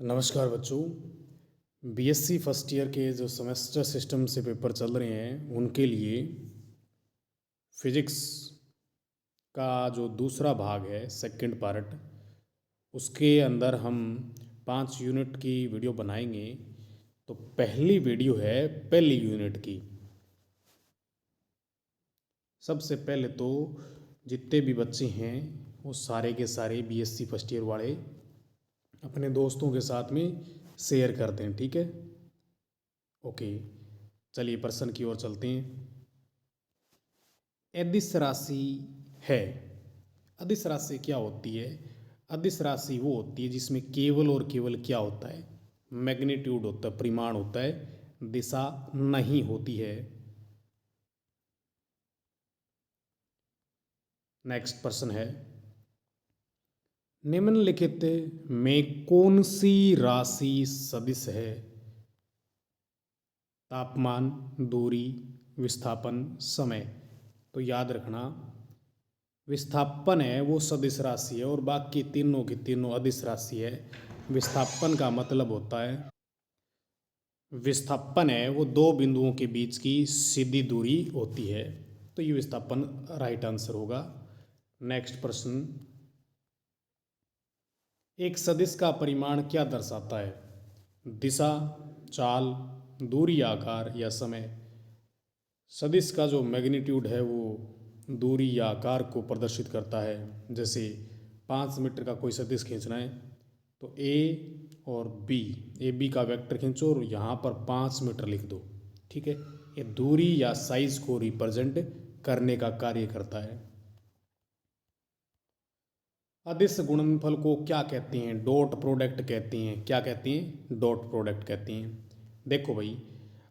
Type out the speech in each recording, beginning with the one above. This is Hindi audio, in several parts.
नमस्कार बच्चों। बीएससी फर्स्ट ईयर के जो सेमेस्टर सिस्टम से पेपर चल रहे हैं उनके लिए फिजिक्स का जो दूसरा भाग है सेकंड पार्ट, उसके अंदर हम 5 यूनिट की वीडियो बनाएंगे। तो पहली वीडियो है पहली यूनिट की। सबसे पहले तो जितने भी बच्चे हैं वो सारे के सारे बीएससी फर्स्ट ईयर वाले अपने दोस्तों के साथ में शेयर करते हैं, ठीक है। ओके, चलिए प्रश्न की ओर चलते हैं। अदिश राशि है। अदिश राशि क्या होती है? अदिश राशि वो होती है जिसमें केवल और केवल क्या होता है? मैग्नीट्यूड होता है, परिमाण होता है, दिशा नहीं होती है। नेक्स्ट प्रश्न है, निम्नलिखित में कौन सी राशि सदिश है? तापमान, दूरी, विस्थापन, समय। तो याद रखना, विस्थापन है वो सदिश राशि है और बाकी तीनों की तीनों अदिश राशि है। विस्थापन का मतलब होता है, विस्थापन है वो दो बिंदुओं के बीच की सीधी दूरी होती है। तो ये विस्थापन राइट आंसर होगा। नेक्स्ट प्रश्न, एक सदिश का परिमाण क्या दर्शाता है? दिशा, चाल, दूरी, आकार या समय। सदिश का जो मैग्नीट्यूड है वो दूरी या आकार को प्रदर्शित करता है। जैसे 5 मीटर का कोई सदिश खींचना है तो ए और बी, ए बी का वेक्टर खींचो और यहाँ पर 5 मीटर लिख दो, ठीक है। ये दूरी या साइज को रिप्रेजेंट करने का कार्य करता है। अदिश गुणनफल को क्या कहते हैं? डॉट प्रोडक्ट कहते हैं। क्या कहते हैं? डॉट प्रोडक्ट कहते हैं। देखो भाई,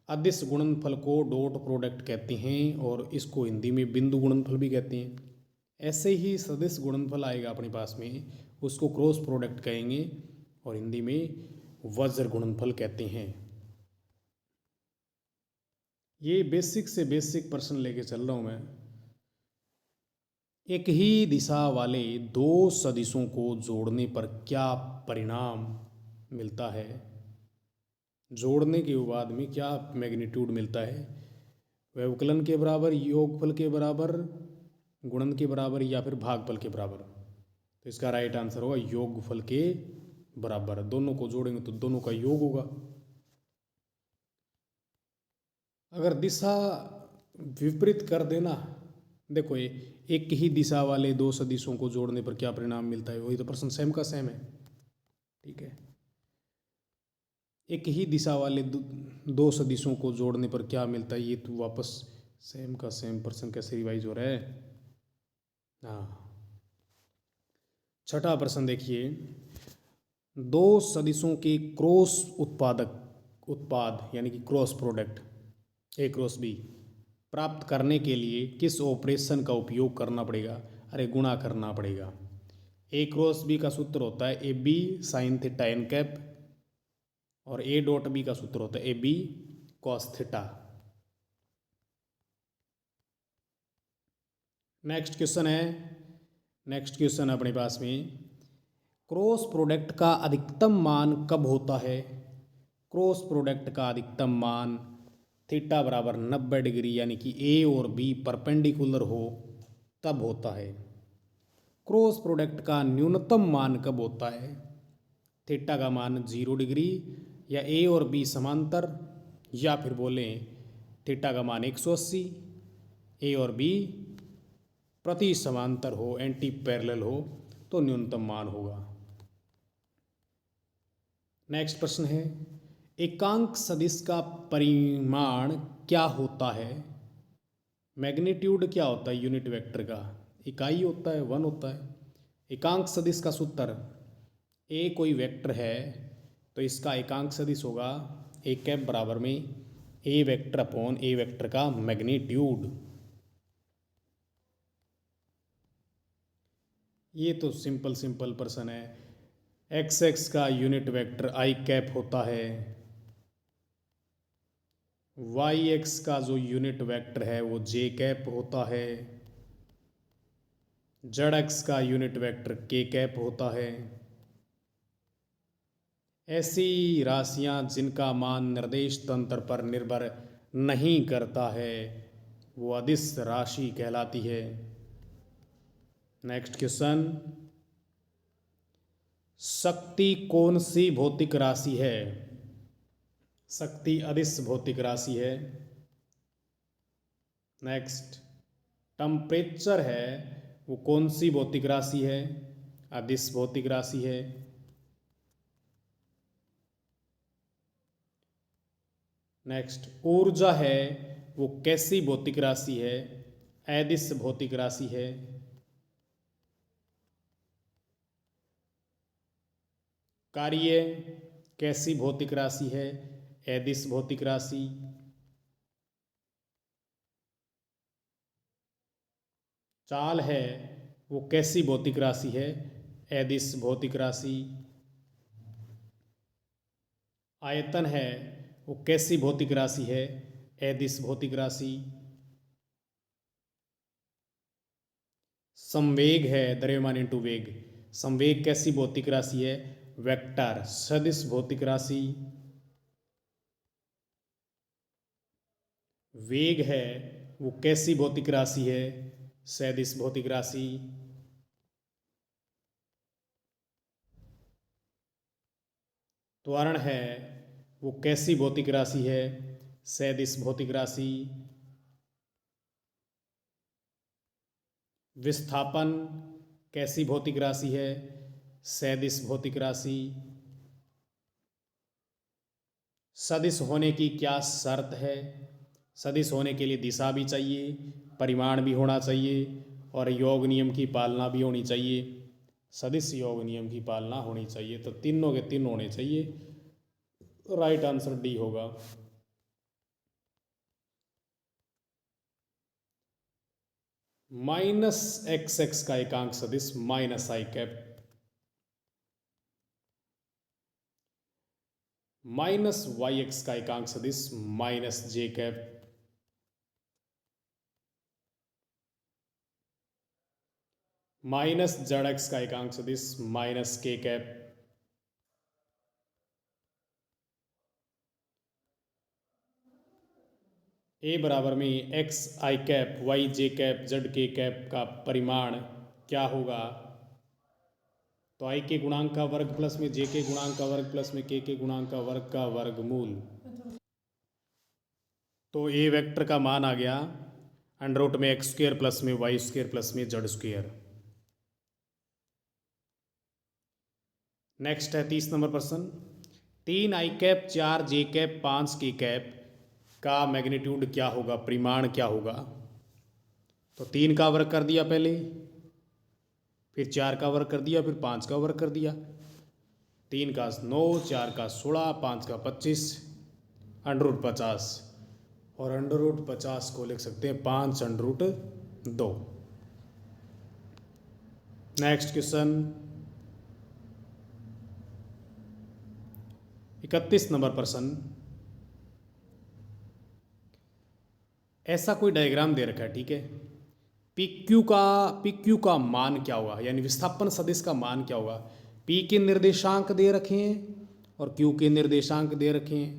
अदिश गुणनफल को डॉट प्रोडक्ट कहते हैं और इसको हिंदी में बिंदु गुणनफल भी कहते हैं। ऐसे ही सदिश गुणनफल आएगा अपने पास में, उसको क्रॉस प्रोडक्ट कहेंगे और हिंदी में वज्र गुणनफल कहते हैं। ये बेसिक से बेसिक प्रश्न लेके चल रहा हूँ मैं। एक ही दिशा वाले दो सदिशों को जोड़ने पर क्या परिणाम मिलता है? जोड़ने के बाद में क्या मैग्नीट्यूड मिलता है? व्यवकलन के बराबर, योगफल के बराबर, गुणन के बराबर या फिर भागफल के बराबर। तो इसका राइट आंसर होगा योगफल के बराबर। दोनों को जोड़ेंगे तो दोनों का योग होगा। अगर दिशा विपरीत कर देना, देखो ये एक ही दिशा वाले दो सदिशों को जोड़ने पर क्या परिणाम मिलता है, वही तो प्रश्न सेम का सेम है, ठीक है। एक ही दिशा वाले दो सदिशों को जोड़ने पर क्या मिलता है, ये तो वापस सेम का सेम प्रश्न कैसे रिवाइज हो रहा है। हाँ, छठा प्रश्न देखिए, दो सदिशों के क्रॉस उत्पाद यानी कि cross product A cross B प्राप्त करने के लिए किस ऑपरेशन का उपयोग करना पड़ेगा? अरे गुणा करना पड़ेगा। ए क्रॉस बी का सूत्र होता है A B sine theta N cap और ए डॉट बी का सूत्र होता है A B cos theta. Next question है, नेक्स्ट क्वेश्चन अपने पास में, क्रॉस प्रोडक्ट का अधिकतम मान कब होता है? क्रॉस प्रोडक्ट का अधिकतम मान थीटा बराबर 90 डिग्री यानी कि ए और बी परपेंडिकुलर हो तब होता है। क्रॉस प्रोडक्ट का न्यूनतम मान कब होता है? थीटा का मान 0 डिग्री या ए और बी समांतर, या फिर बोलें थीटा का मान 180, ए और बी प्रति समांतर हो, एंटी पैरेलल हो तो न्यूनतम मान होगा। नेक्स्ट प्रश्न है, एकांक सदिश का परिमाण क्या होता है? मैग्नीट्यूड क्या होता है यूनिट वेक्टर का? इकाई होता है, वन होता है। एकांक सदिश का सूत्र, ए कोई वेक्टर है तो इसका एकांक सदिश होगा ए कैप बराबर में A vector upon A vector का मैग्नीट्यूड। ये तो सिंपल सिंपल प्रश्न है। एक्स एक्स का यूनिट वेक्टर आई कैप होता है, वाई एक्स का जो यूनिट वेक्टर है वो जे कैप होता है, जेड एक्स का यूनिट वेक्टर के कैप होता है, ऐसी राशियां जिनका मान निर्देश तंत्र पर निर्भर नहीं करता है वो अदिश राशि कहलाती है। नेक्स्ट क्वेश्चन, शक्ति कौन सी भौतिक राशि है? शक्ति अदिश भौतिक राशि है। नेक्स्ट, टेम्परेचर है वो कौन सी भौतिक राशि है? अदिश भौतिक राशि है। नेक्स्ट, ऊर्जा है वो कैसी भौतिक राशि है? अदिश भौतिक राशि है। कार्य कैसी भौतिक राशि है? अदिश भौतिक राशि। चाल है वो कैसी भौतिक राशि है? अदिश भौतिक राशि। आयतन है वो कैसी भौतिक राशि है? अदिश भौतिक राशि। संवेग है द्रव्यमान इंटू वेग, संवेग कैसी भौतिक राशि है? वेक्टर सदिश भौतिक राशि। वेग है वो कैसी भौतिक राशि है? सदिश भौतिक राशि। त्वरण है वो कैसी भौतिक राशि है? सदिश भौतिक राशि। विस्थापन कैसी भौतिक राशि है? सदिश भौतिक राशि। सदिश होने की क्या शर्त है? सदिश होने के लिए दिशा भी चाहिए, परिमाण भी होना चाहिए और योग नियम की पालना भी होनी चाहिए। सदिश योग नियम की पालना होनी चाहिए, तो तीनों के तीन होने चाहिए। राइट आंसर डी होगा। माइनस एक्स एक्स का एकांक सदिश माइनस आई कैप, माइनस वाई एक्स का एकांक सदिश माइनस जे कैप, माइनस जेड एक्स का एकांक सदिश माइनस के कैप, ए बराबर में एक्स आई कैप वाई जे कैप जेड के कैप का परिमाण क्या होगा? तो आई के गुणांक का वर्ग प्लस में जे के गुणांक का वर्ग प्लस में के गुणांक का वर्ग का वर्गमूल। तो ए वेक्टर का मान आ गया अंडर रूट में एक्स स्क्वायर प्लस में वाई स्क्वायर प्लस में जेड स्क्वायर। नेक्स्ट है 30 नंबर प्रश्न, 3 आई कैप 4 जे कैप 5 के कैप का मैग्नीट्यूड क्या होगा? परिमाण क्या होगा? तो 3 का वर्ग कर दिया पहले, फिर 4 का वर्ग कर दिया, फिर 5 का वर्ग कर दिया। 3 का 9, 4 का 16, 5 का 25, अंडर रूट 50 और अंडर रूट 50 को लिख सकते हैं 5 अंडर रूट 2। नेक्स्ट क्वेश्चन 31 नंबर प्रश्न, ऐसा कोई डायग्राम दे रखा है, ठीक है। पी क्यू का मान क्या होगा, यानी विस्थापन सदिश का मान क्या होगा? पी के निर्देशांक दे रखे हैं और क्यू के निर्देशांक दे रखे हैं।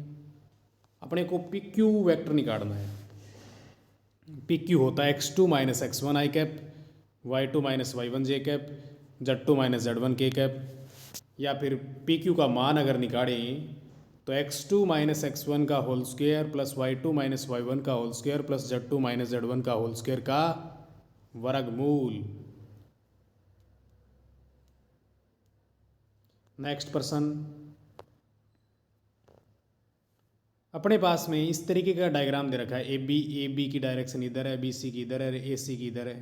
अपने को पी क्यू वैक्टर निकालना है। पी क्यू होता है x2 माइनस x1 आई कैप, y2 माइनस y1 जे कैप, z2 माइनस z1 के कैप। या फिर पी क्यू का मान अगर निकालें तो x2 माइनस x1 का whole square plus y2 minus y1 का whole square plus z2 minus z1 का होल स्क्वायर का वर्गमूल। नेक्स्ट प्रश्न, अपने पास में इस तरीके का डायग्राम दे रखा है। ए बी की डायरेक्शन इधर है, बी सी की इधर है, ए सी की इधर है।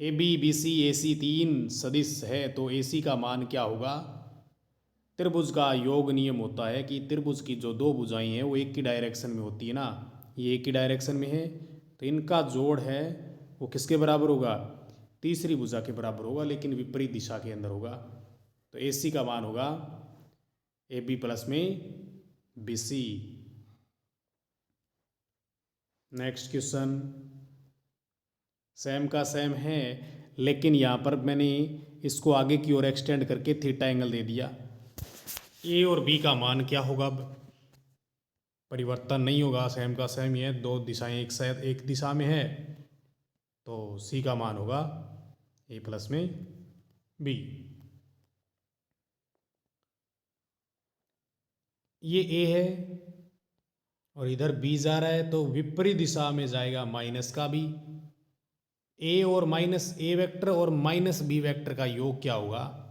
ए बी सी ए सी 3 सदिश है, तो ए सी का मान क्या होगा? त्रिभुज का योग नियम होता है कि त्रिभुज की जो दो भुजाएं हैं वो एक की डायरेक्शन में होती है ना, ये एक की डायरेक्शन में है, तो इनका जोड़ है वो किसके बराबर होगा? तीसरी भुजा के बराबर होगा, लेकिन विपरीत दिशा के अंदर होगा। तो ए सी का मान होगा ए बी प्लस में B C. Next question same का सेम है, लेकिन यहाँ पर मैंने इसको आगे की ओर एक्सटेंड करके थीटा एंगल दे दिया। ए और बी का मान क्या होगा? अब परिवर्तन नहीं होगा, सेम का सेम ही है, दो दिशाएं एक दिशा में है, तो सी का मान होगा ए प्लस में बी। ये ए है और इधर बी जा रहा है, तो विपरीत दिशा में जाएगा माइनस का बी। ए और माइनस ए वेक्टर और माइनस बी वेक्टर का योग क्या होगा?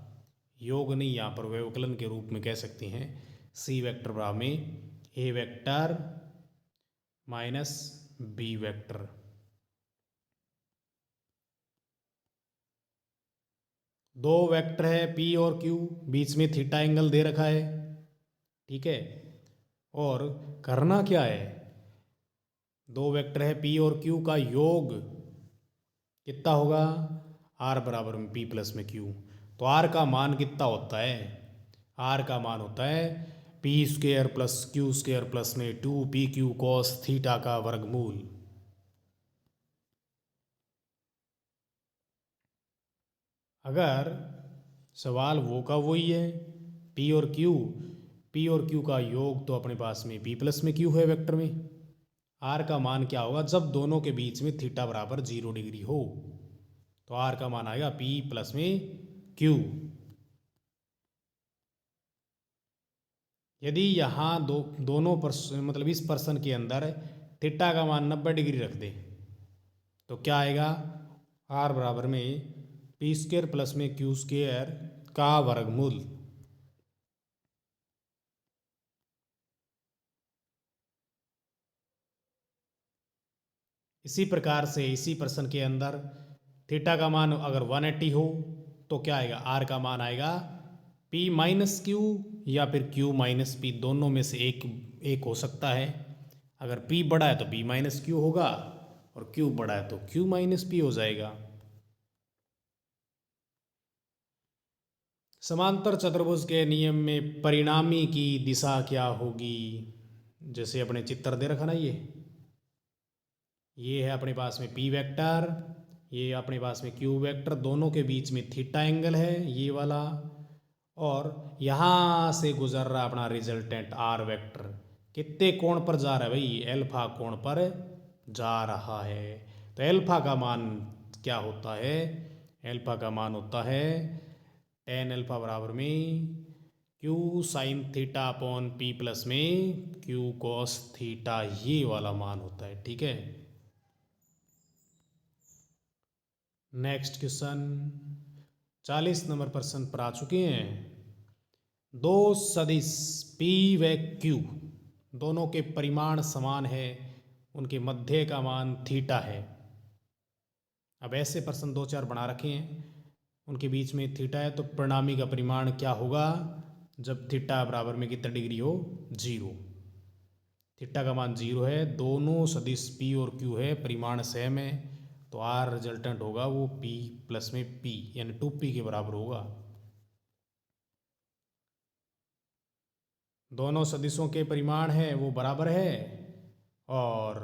योग नहीं, यहाँ पर व्यवकलन के रूप में कह सकते हैं। सी वेक्टर बराबर में A vector minus B vector. दो वेक्टर है पी और क्यू, बीच में थीटा एंगल दे रखा है, ठीक है। और करना क्या है? दो वेक्टर है पी और क्यू का योग कितना होगा? आर बराबर में पी प्लस में क्यू। तो आर का मान कितना होता है? आर का मान होता है P square plus Q square plus में 2pq कॉस थीटा का वर्गमूल। अगर सवाल वो का वही है, पी और क्यू का योग तो अपने पास में पी प्लस में क्यू है वेक्टर में। आर का मान क्या होगा जब दोनों के बीच में थीटा बराबर 0 डिग्री हो? तो आर का मान आएगा पी प्लस में क्यू। यदि यहाँ दोनों मतलब इस पर्सन के अंदर थीटा का मान 90 डिग्री रख दे तो क्या आएगा? आर बराबर में पी स्क्वेयर प्लस में क्यू स्क्वेयर का वर्गमूल। इसी प्रकार से इसी पर्सन के अंदर थीटा का मान अगर 180 हो तो क्या आएगा? आर का मान आएगा पी माइनस क्यू या फिर क्यू माइनस पी, दोनों में से एक हो सकता है। अगर पी बड़ा है तो पी माइनस क्यू होगा और क्यू बड़ा है तो क्यू माइनस पी हो जाएगा। समांतर चतुर्भुज के नियम में परिणामी की दिशा क्या होगी? जैसे अपने चित्र दे रखा ना, ये है अपने पास में पी वेक्टर, ये अपने पास में क्यू वेक्टर, दोनों के बीच में थीटा एंगल है ये वाला, और यहाँ से गुजर रहा अपना रिजल्टेंट आर वेक्टर कितने कोण पर जा रहा है भाई? एल्फा कोण पर जा रहा है। तो एल्फा का मान क्या होता है? एल्फा का मान होता है टेन एल्फा बराबर में Q sine theta upon P plus में क्यू कॉस थीटा, ये वाला मान होता है, ठीक है। नेक्स्ट क्वेश्चन 40 नंबर प्रश्न पर आ चुके हैं। दो सदिश P व Q दोनों के परिमाण समान है, उनके मध्य का मान थीटा है। अब ऐसे प्रश्न दो चार बना रखे हैं, उनके बीच में थीटा है, तो परिणामी का परिमाण क्या होगा जब थीटा बराबर में कितना डिग्री हो? 0। थीटा का मान 0 है, दोनों सदिश P और Q है, परिमाण सेम है, तो आर रिजल्टेंट होगा वो P प्लस में P यानी 2P के बराबर होगा। दोनों सदिशों के परिमाण है वो बराबर है और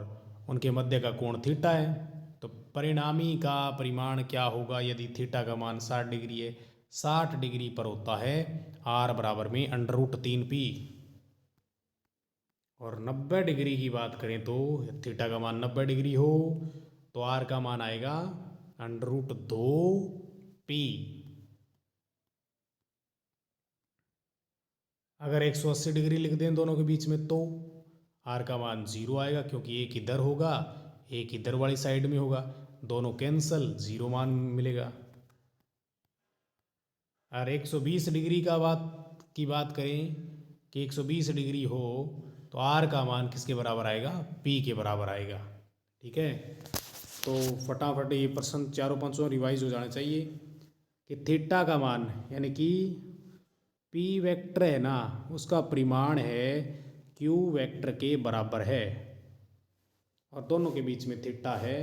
उनके मध्य का कोण थीटा है, तो परिणामी का परिमाण क्या होगा यदि थीटा का मान 60 डिग्री है? 60 डिग्री पर होता है आर बराबर में √3p। और 90 डिग्री की बात करें तो थीटा का मान 90 डिग्री हो तो आर का मान आएगा √2p। अगर 180 डिग्री लिख दें दोनों के बीच में तो आर का मान 0 आएगा, क्योंकि एक इधर होगा एक इधर वाली साइड में होगा, दोनों कैंसल, 0 मान मिलेगा। और 120 डिग्री की बात करें कि 120 डिग्री हो तो आर का मान किसके बराबर आएगा? पी के बराबर आएगा, ठीक है। तो फटाफट ये प्रश्न चारों पांचों रिवाइज हो जाना चाहिए कि थीटा का मान यानी कि पी वेक्टर है ना, उसका परिमाण है क्यू वेक्टर के बराबर है और दोनों के बीच में थीटा है।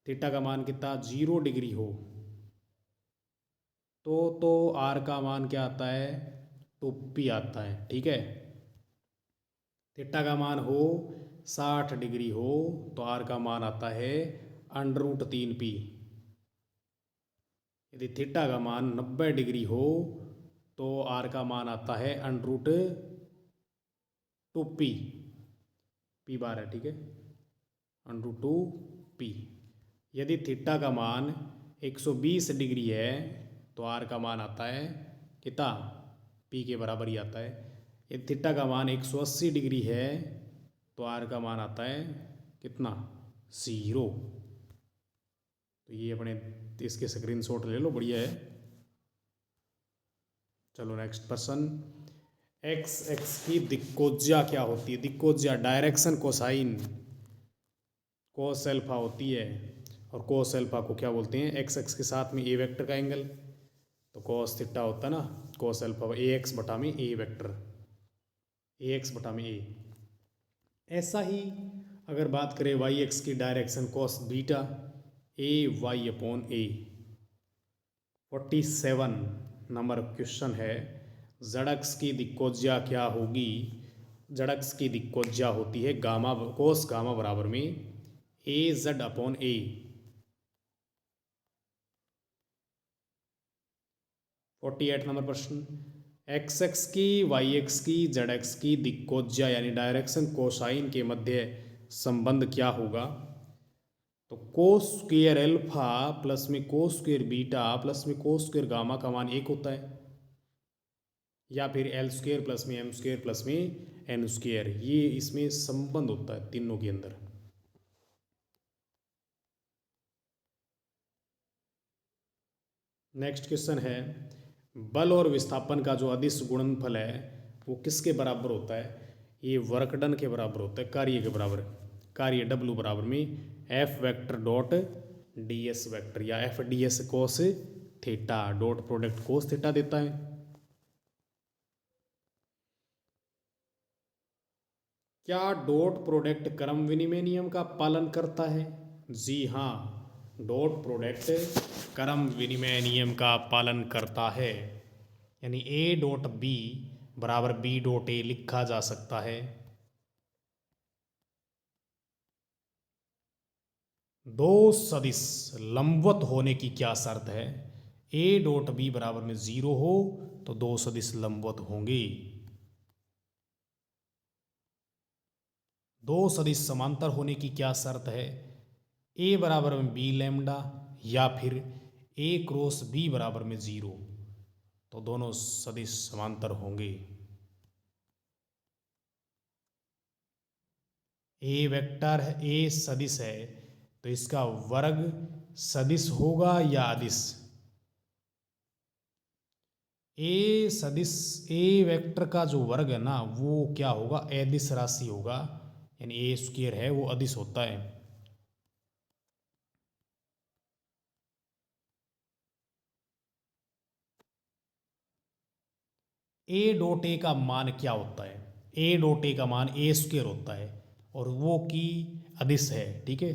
थीटा का मान कितना? 0 डिग्री हो तो आर का मान क्या आता है? 2p आता है, ठीक है। थीटा का मान हो 60 डिग्री हो तो आर का मान आता है √3p। यदि थीटा का मान 90 डिग्री हो तो आर का मान आता है √2 पी, पी बार है, ठीक है, √2 पी। यदि थीटा का मान 120 डिग्री है तो आर का मान आता है कितना, पी के बराबर ही आता है। यदि थीटा का मान 180 डिग्री है तो आर का मान आता है कितना, 0। तो ये अपने इसके स्क्रीनशॉट ले लो, बढ़िया है। चलो नेक्स्ट क्वेश्चन, एक्स की दिक्कोज्या क्या होती है? दिक्कोज्या डायरेक्शन कोसाइन कोस अल्फा होती है, और कोस अल्फा को क्या बोलते हैं, एक्स के साथ में ए वेक्टर का एंगल, तो कोस थीटा होता है ना, कोस अल्फा ए एक्स बटा में ए वेक्टर, ए एक्स बटा में ए। ऐसा ही अगर बात करें वाई एक्स की direction cos beta A Y upon A. 47 number question है, जड़क्स की दिक्कोज्या क्या होगी? जड़क्स की दिक्कोज्या होती है गामा कोस गामा बराबर में ए जेड अपॉन ए। 48 नंबर प्रश्न, एक्स की वाई एक्स की जेड एक्स की दिक्कोज्या यानी डायरेक्शन कोसाइन के मध्य संबंध क्या होगा? तो कोस स्क्वेयर अल्फा प्लस में कोस स्क्वेयर बीटा प्लस में कोस स्क्वेयर गामा का मान 1 होता है, या फिर एल स्क्वेयर प्लस में एम स्क्वेयर प्लस में एन स्क्वेयर, ये इसमें संबंध होता है तीनों के अंदर। नेक्स्ट क्वेश्चन है, बल और विस्थापन का जो अदिश गुणनफल है वो किसके बराबर होता है? ये वर्क डन के बराबर होता है, कार्य के बराबर। कार्य W बराबर में F vector dot D S vector, या F D S cos theta dot product cos theta देता है। क्या डॉट प्रोडक्ट क्रम विनिमय नियम का पालन करता है? जी हाँ, डॉट प्रोडक्ट क्रम विनिमय नियम का पालन करता है, यानी ए डॉट बी बराबर बी डॉट ए लिखा जा सकता है। दो सदिश लंबवत होने की क्या शर्त है? ए डॉट बी बराबर में 0 हो तो दो सदिश लंबवत होंगे। दो सदिश समांतर होने की क्या शर्त है? ए बराबर में बी लैम्डा या फिर ए क्रॉस बी बराबर में 0, तो दोनों सदिश समांतर होंगे। ए वेक्टर है, ए सदिश है, तो इसका वर्ग सदिश होगा या अदिश? ए सदिश ए वेक्टर का जो वर्ग है ना वो क्या होगा, अदिश राशि होगा, यानी ए स्क्वायर है वो अदिश होता है। ए डॉट ए का मान क्या होता है? ए डॉट ए का मान ए स्क्वायर होता है और वो की अदिश है, ठीक है।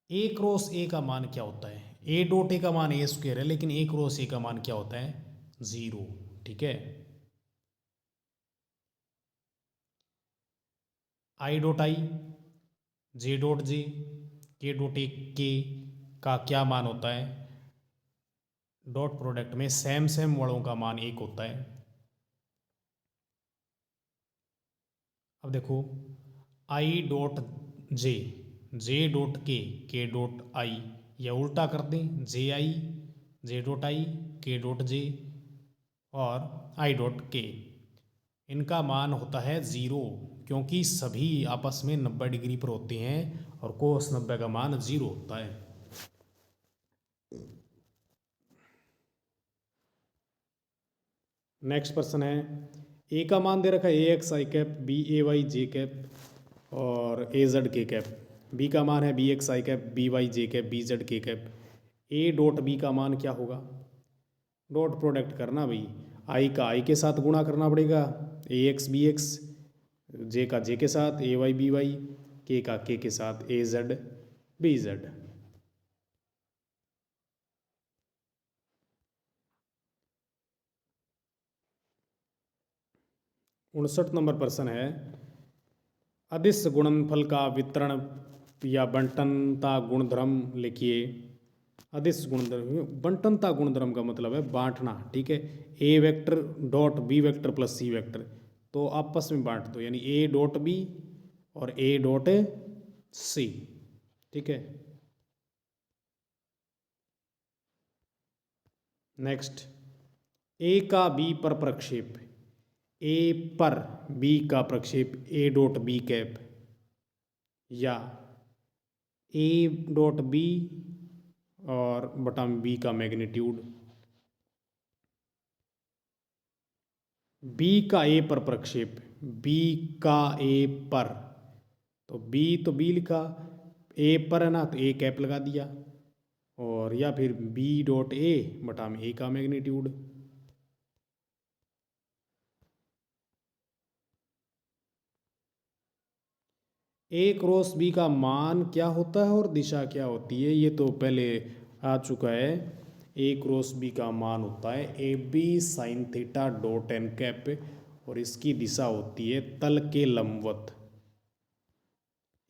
ए क्रॉस ए का मान क्या होता है? ए डॉट ए का मान ए स्क्वायर है, लेकिन ए क्रॉस ए का मान क्या होता है? 0, ठीक है। I dot I, J dot J, के डॉट ए के का क्या मान होता है? डॉट प्रोडक्ट में सेम सेम वर्णों का मान 1 होता है। अब देखो, I dot J, J dot के डॉट आई, या उल्टा कर दें, जे आई, जे डॉट आई, के डॉट जे और आई डॉट के, इनका मान होता है 0, क्योंकि सभी आपस में 90 डिग्री पर होते हैं और कोस 90 का मान 0 होता है। नेक्स्ट प्रश्न है, ए का मान दे रखा है ए एक्स आई कैप, बी ए वाई जे कैप और ए जेड के कैप। बी का मान है बी एक्स आई कैप, बी वाई जे कैप, बी जेड के कैप। ए डॉट बी का मान क्या होगा? डॉट प्रोडक्ट करना भाई, आई का आई के साथ गुणा करना पड़ेगा, ए एक्स बी एक्स, जे का जे के साथ, ए वाई बी वाई, के का के के साथ, ए जेड बी जेड। 59 नंबर प्रश्न है, अदिश गुणनफल का वितरण या बंटनता गुणधर्म लिखिए। अदिश गुणधर्म, बंटनता गुणधर्म का मतलब है बांटना, ठीक है। A vector dot B vector plus C vector, तो आपस में बांट दो, यानी ए डॉट बी और ए डॉट सी, ठीक है। नेक्स्ट, ए का बी पर प्रक्षेप, ए पर बी का प्रक्षेप ए डॉट बी कैप, या ए डॉट बी और बटा बी का मैग्नीट्यूड, बी का ए पर प्रक्षेप, बी का ए पर, तो बी लिखा, ए पर है ना तो ए कैप लगा दिया, और या फिर बी डॉट ए बटा में ए का मैग्नीट्यूड। ए क्रॉस बी का मान क्या होता है और दिशा क्या होती है, ये तो पहले आ चुका है। ए क्रॉस बी का मान होता है A B sine theta dot N cap, और इसकी दिशा होती है तल के लंबवत।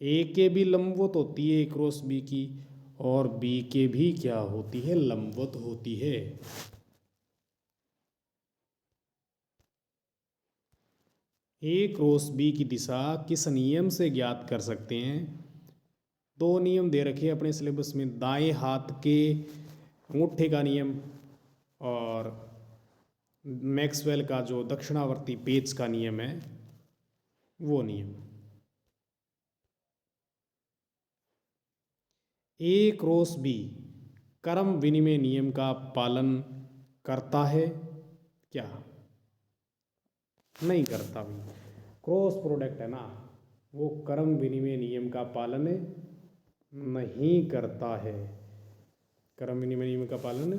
ए के भी लंबवत होती है ए क्रॉस बी की, और बी के भी क्या होती है, लंबवत होती है। ए क्रॉस बी की दिशा किस नियम से ज्ञात कर सकते हैं? दो नियम दे रखे अपने सिलेबस में, दाएं हाथ के अंगूठे का नियम और मैक्सवेल का जो दक्षिणावर्ती पेच का नियम है वो नियम। ए क्रॉस बी क्रम विनिमय नियम का पालन करता है क्या? नहीं करता भी। क्रॉस प्रोडक्ट है ना, वो क्रम विनिमय नियम का पालन नहीं करता है, क्रम विनिमय नियम का पालन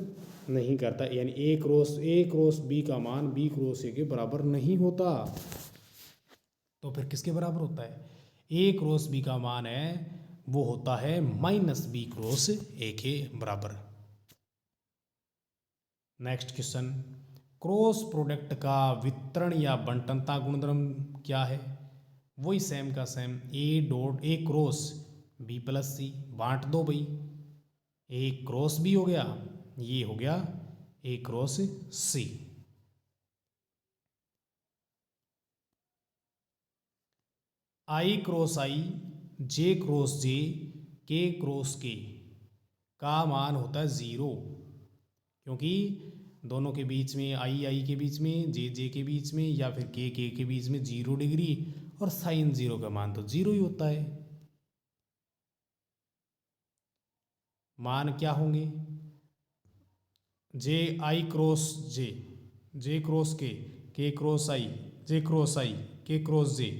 नहीं करता, यानी ए क्रॉस बी का मान बी क्रॉस ए के बराबर नहीं होता। तो फिर किसके बराबर होता है? ए क्रॉस बी का मान है वो होता है माइनस बी क्रॉस ए के बराबर। नेक्स्ट क्वेश्चन, क्रॉस प्रोडक्ट का वितरण या बंटनता गुणधर्म क्या है? वही सेम का सेम, ए क्रॉस बी प्लस सी, बांट दो भाई, ए क्रॉस बी हो गया, ये हो गया ए क्रॉस सी। आई क्रॉस आई, जे क्रॉस जे, के क्रॉस के का मान होता है ज़ीरो, क्योंकि दोनों के बीच में, आई के बीच में, जे के बीच में, या फिर के बीच में 0 डिग्री, और साइन 0 का मान तो 0 ही होता है। मान क्या होंगे? जे आई क्रॉस जे क्रॉस के क्रॉस आई, जे क्रॉस आई, के क्रॉस जे,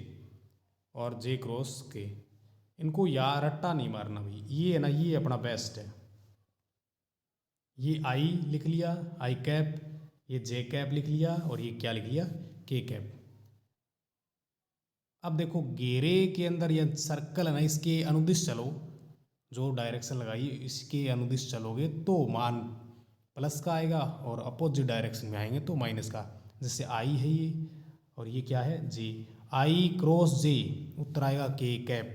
और जे क्रॉस के। इनको यार रट्टा नहीं मारना भाई, ये है ना, ये अपना बेस्ट है। ये आई लिख लिया, आई कैप, ये जे कैप लिख लिया, और ये क्या लिख लिया, के कैप। अब देखो घेरे के अंदर ये सर्कल है ना, इसके अनुदिश चलो, जो डायरेक्शन लगाई इसके अनुदिश चलोगे तो मान प्लस का आएगा, और अपोजिट डायरेक्शन में आएंगे तो माइनस का। जैसे आई है ये, और ये क्या है, जे। आई क्रॉस जे, उत्तर आएगा के कैप।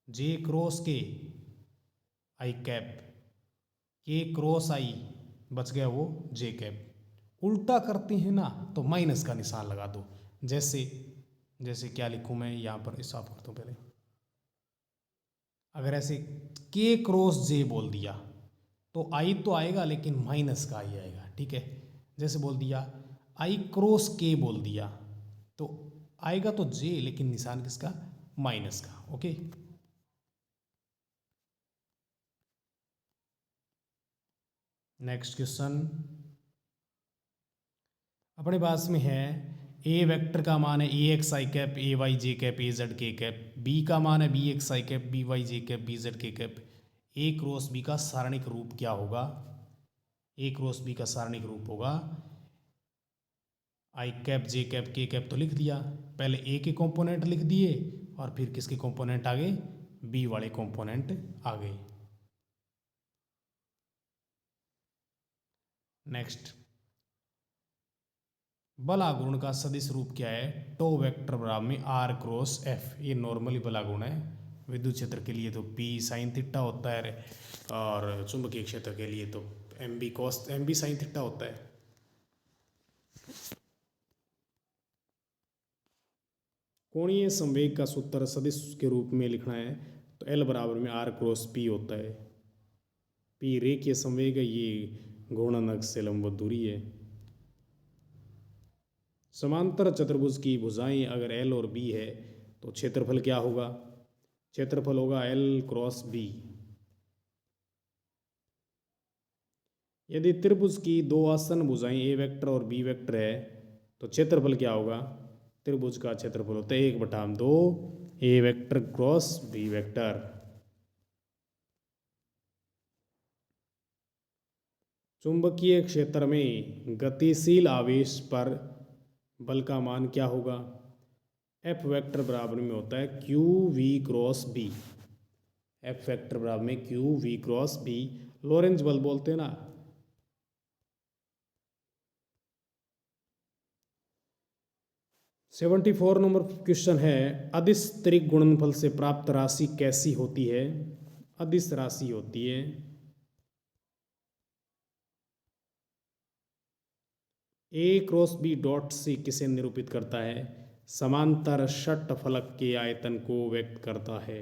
जे क्रॉस के, आई कैप। के क्रॉस आई, बच गया वो जे कैप। उल्टा करते हैं ना तो माइनस का निशान लगा दो। जैसे क्या लिखूं मैं यहाँ पर, साफ करता हूँ पहले। अगर ऐसे के क्रॉस जे बोल दिया तो आई तो आएगा लेकिन माइनस का आई आएगा, ठीक है। जैसे बोल दिया आई क्रॉस के बोल दिया तो आएगा तो जे, लेकिन निशान किसका, माइनस का, ओके। नेक्स्ट क्वेश्चन अपने पास में है, ए वेक्टर का मान है ए एक्स आई कैप, ए वाई जे कैप, ए जेड के कैप। बी का मान है बी एक्स आई कैप, बी वाई जे कैप, बी जेड के कैप। ए क्रॉस बी का सारणिक रूप क्या होगा? ए क्रॉस बी का सारणिक रूप होगा आई कैप जे कैप के कैप, तो लिख दिया, पहले ए के कंपोनेंट लिख दिए और फिर किसके कंपोनेंट आ गए, बी वाले कंपोनेंट आ गए। नेक्स्ट, बल आघूर्ण का सदिश रूप क्या है? टो वेक्टर बराबर में आर क्रॉस एफ, ये नॉर्मली बल आघूर्ण है। विद्युत क्षेत्र के लिए तो P साइन थीटा होता है, और चुंबकीय क्षेत्र के लिए तो MB साइन थीटा होता है। कोणीय संवेग का सूत्र सदिश के रूप में लिखना है तो L बराबर में R क्रॉस P होता है। P रेखीय संवेग है, ये घूर्णन अक्ष से लंबवत दूरी है। समांतर चतुर्भुज की भुजाएं अगर L और B है तो क्षेत्रफल क्या होगा? क्षेत्रफल होगा L क्रॉस B। यदि त्रिभुज की दो आसन्न भुजाएं A वेक्टर और B वेक्टर है तो क्षेत्रफल क्या होगा? त्रिभुज का क्षेत्रफल होता है 1/2 A vector cross B vector. चुंबकीय क्षेत्र में गतिशील आवेश पर बल का मान क्या होगा? F वेक्टर बराबर में होता है QV cross B। F vector बराबर में QV क्रॉस B, लोरेंज बल बोलते हैं ना। सेवेंटी 74 नंबर क्वेश्चन है, अदिश त्रिक गुणनफल से प्राप्त राशि कैसी होती है? अदिश राशि होती है A cross B dot C किसे निरूपित करता है? समांतर षट्फलक के आयतन को व्यक्त करता है।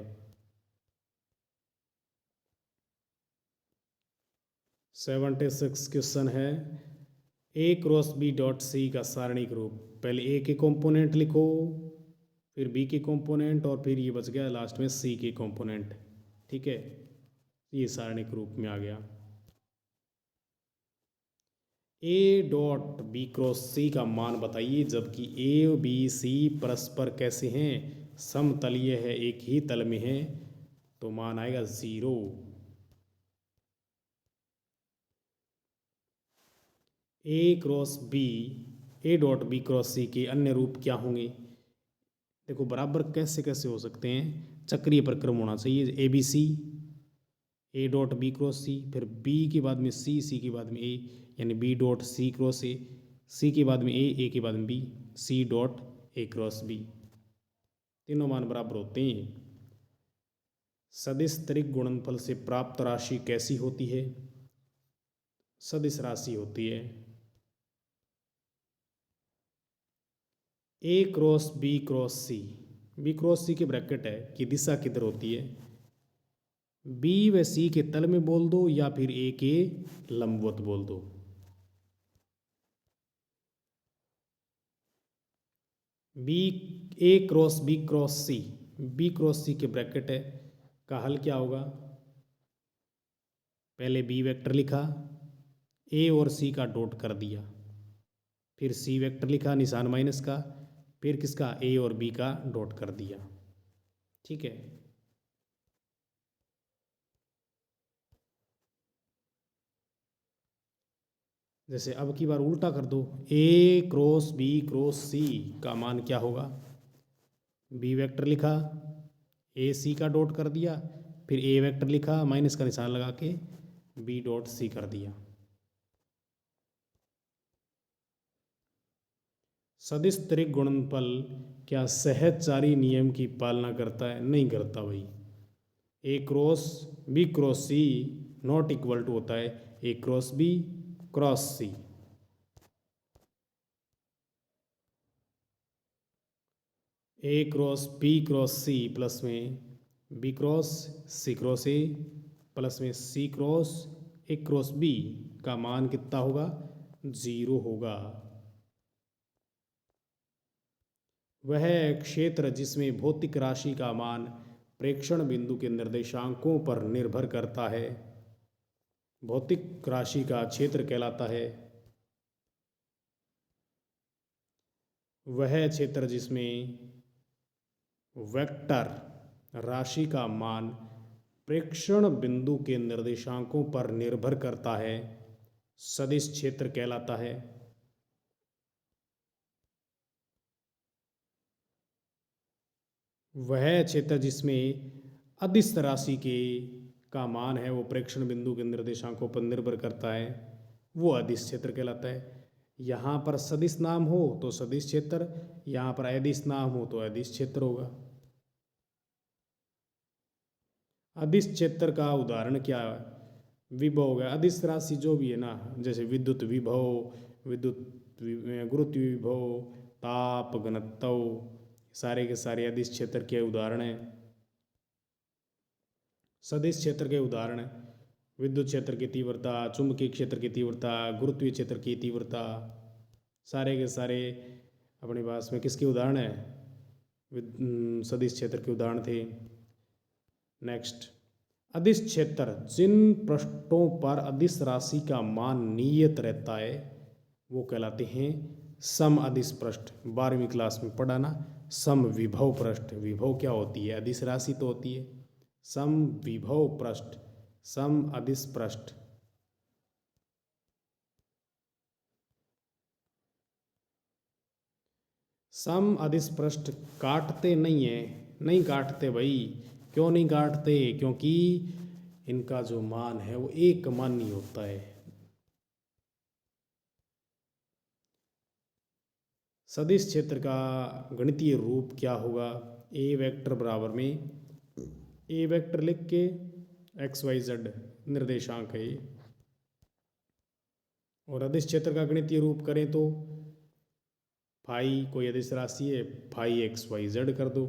76 क्वेश्चन है, A cross B dot C का सारणिक रूप। पहले A के कंपोनेंट लिखो, फिर B के कंपोनेंट, और फिर ये बच गया लास्ट में C के कंपोनेंट। ठीक है, ये सारणिक रूप में आ गया। A dot B cross C का मान बताइए, जबकि A और B C परस्पर कैसे हैं? समतलीय है, एक ही तल में है, तो मान आएगा 0। A dot B cross C के अन्य रूप क्या होंगे? देखो बराबर कैसे कैसे हो सकते हैं, चक्रीय प्रक्रम होना चाहिए। ABC A dot B cross C, फिर B के बाद में C के बाद में A, यानी B dot C cross C के बाद में A के बाद में B, C dot A cross B। तीनों मान बराबर होते हैं। सदिश त्रिक गुणनफल से प्राप्त राशि कैसी होती है? सदिश राशि होती है A cross B cross C। B cross C के ब्रैकेट है कि दिशा किधर होती है? B व C के तल में बोल दो या फिर A के लंबवत बोल दो। A cross B cross C, B cross C के ब्रैकेट है का हल क्या होगा? पहले B वेक्टर लिखा, A और C का डॉट कर दिया, फिर C वेक्टर लिखा निशान माइनस का, फिर किसका? A और B का डॉट कर दिया। ठीक है, जैसे अब की बार उल्टा कर दो, A cross B cross C का मान क्या होगा? B वेक्टर लिखा, A C का डॉट कर दिया, फिर A वेक्टर लिखा माइनस का निशान लगा के B डॉट C कर दिया। सदिश त्रिक गुणनफल क्या सहचारी नियम की पालना करता है? नहीं करता भाई। A cross B cross C not equal to होता है A cross B cross C। A cross B cross C plus में B cross C cross A plus में C cross A cross B का मान कितना होगा? 0 होगा। वह क्षेत्र जिसमें भौतिक राशि का मान प्रेक्षण बिंदु के निर्देशांकों पर निर्भर करता है, भौतिक राशि का क्षेत्र कहलाता है। वह क्षेत्र जिसमें वेक्टर राशि का मान प्रेक्षण बिंदु के निर्देशांकों पर निर्भर करता है, सदिश क्षेत्र कहलाता है। वह क्षेत्र जिसमें अदिश राशि के का मान है वो प्रेक्षण बिंदु के निर्देशांकों पर निर्भर करता है, वो अदिश क्षेत्र कहलाता है। यहाँ पर सदिश नाम हो तो सदिश क्षेत्र, यहाँ पर अदिश नाम हो तो अदिश क्षेत्र होगा। अदिश क्षेत्र का उदाहरण क्या है? विभव हो गया। अदिश राशि जो भी है ना, जैसे विद्युत विभव, गुरुत्व विभव, ताप घनत्व, सारे के सारे अदिश क्षेत्र के उदाहरण हैं। सदिश क्षेत्र के उदाहरण हैं विद्युत क्षेत्र की तीव्रता, चुंबकीय क्षेत्र की तीव्रता, गुरुत्वीय क्षेत्र की तीव्रता, सारे के सारे अपने पास में किसके उदाहरण है? सदिश क्षेत्र के उदाहरण थे। नेक्स्ट, अदिश क्षेत्र जिन पृष्ठों पर अदिश राशि का मान नियत रहता है वो कहलाते हैं सम अदिश पृष्ठ। 12वीं क्लास में पढ़ा ना, सम विभव पृष्ठ। विभव क्या होती है? अदिश राशि तो होती है। सम विभव पृष्ठ, सम अदिश पृष्ठ। सम अदिश पृष्ठ काटते नहीं है, नहीं काटते भाई। क्यों नहीं काटते? क्योंकि इनका जो मान है वो एक मानी होता है। सदिश क्षेत्र का गणितीय रूप क्या होगा? ए वेक्टर बराबर में, ए वेक्टर लिख के एक्स वाई जेड निर्देशांक है ये, और अदिश क्षेत्र का गणितीय रूप करें तो फाई कोई अदिश राशि है, फाई एक्स वाई जेड कर दो।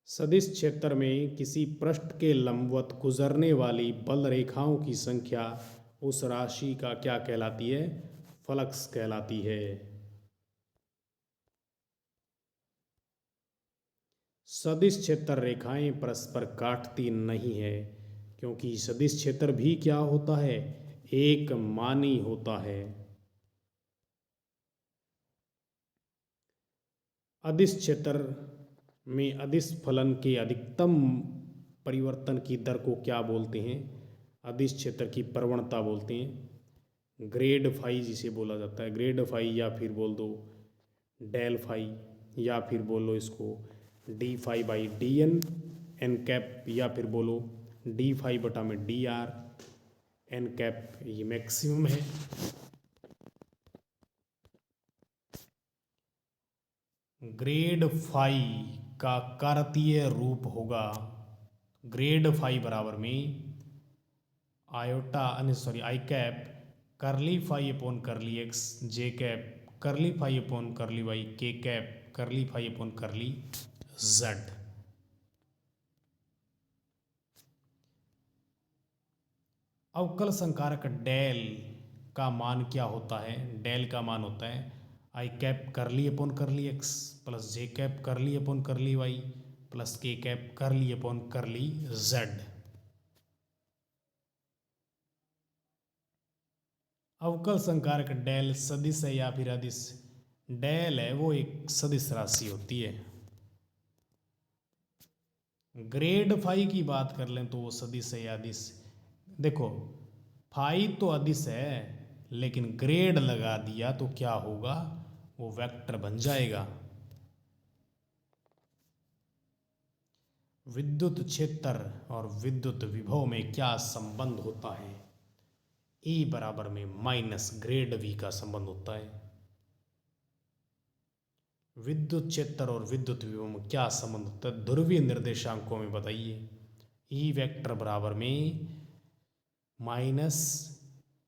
सदिश क्षेत्र में किसी पृष्ठ के लंबवत गुजरने वाली बल रेखाओं की संख्या उस राशि का क्या कहलाती है? फ्लक्स कहलाती है। सदिश क्षेत्र रेखाएं परस्पर काटती नहीं है, क्योंकि सदिश क्षेत्र भी क्या होता है? एक मानी होता है। अदिश क्षेत्र में अदिश फलन के अधिकतम परिवर्तन की दर को क्या बोलते हैं? अदिश क्षेत्र की प्रवणता बोलते हैं। ग्रेड फाई जिसे बोला जाता है, ग्रेड फाई, या फिर बोल दो डेल फाई, या फिर बोलो इसको D phi by D N N cap, या फिर बोलो डी फाई बटा में डी आर एन कैप, ये मैक्सिमम है। ग्रेड फाई का कार्तीय रूप होगा, ग्रेड फाई बराबर में iota sorry I cap curly phi upon curly X J cap curly phi upon curly Y K cap curly phi upon curly Z. अवकल संकारक डेल का मान क्या होता है? डेल का मान होता है आई कैप करली अपॉन करली एक्स प्लस जे कैप करली अपॉन करली वाई प्लस के कैप करली अपॉन करली जेड। अवकल संकारक डेल सदिश है या फिर अदिश? डेल है वो एक सदिश राशि होती है। ग्रेड फाई की बात कर लें तो वो सदिश है या अदिश? देखो, फाई तो अदिश है, लेकिन ग्रेड लगा दिया तो क्या होगा? वो वेक्टर बन जाएगा। विद्युत क्षेत्र और विद्युत विभव में क्या संबंध होता है? E बराबर में माइनस ग्रेड वी का संबंध होता है। विद्युत क्षेत्र और विद्युत विभव में क्या संबंध होता है? ध्रुवीय निर्देशांकों में बताइए। ई वेक्टर बराबर में माइनस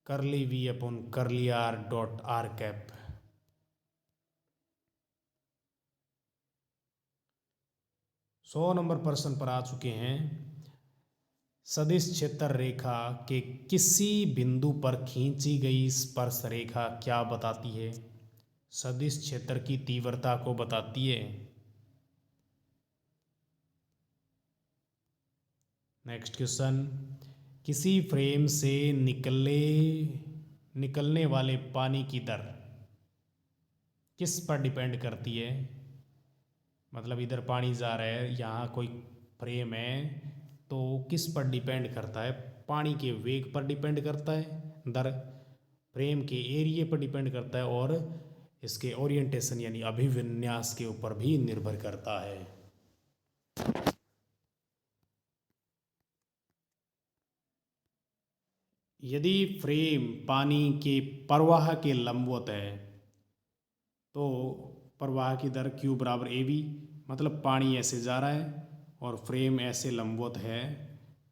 करली वी अपॉन करली आर डॉट आर कैप। सौ नंबर प्रश्न पर आ चुके हैं। सदिश क्षेत्र रेखा के किसी बिंदु पर खींची गई स्पर्श रेखा क्या बताती है? सदिश क्षेत्र की तीव्रता को बताती है। नेक्स्ट क्वेश्चन, किसी फ्रेम से निकलने वाले पानी की दर किस पर डिपेंड करती है? मतलब इधर पानी जा रहा है, यहाँ कोई फ्रेम है, तो किस पर डिपेंड करता है? पानी के वेग पर डिपेंड करता है दर, फ्रेम के एरिया पर डिपेंड करता है, और इसके ओरिएंटेशन यानी अभिविन्यास के ऊपर भी निर्भर करता है। यदि फ्रेम पानी के प्रवाह के लंबवत है तो प्रवाह की दर Q बराबर AB, मतलब पानी ऐसे जा रहा है और फ्रेम ऐसे लंबवत है,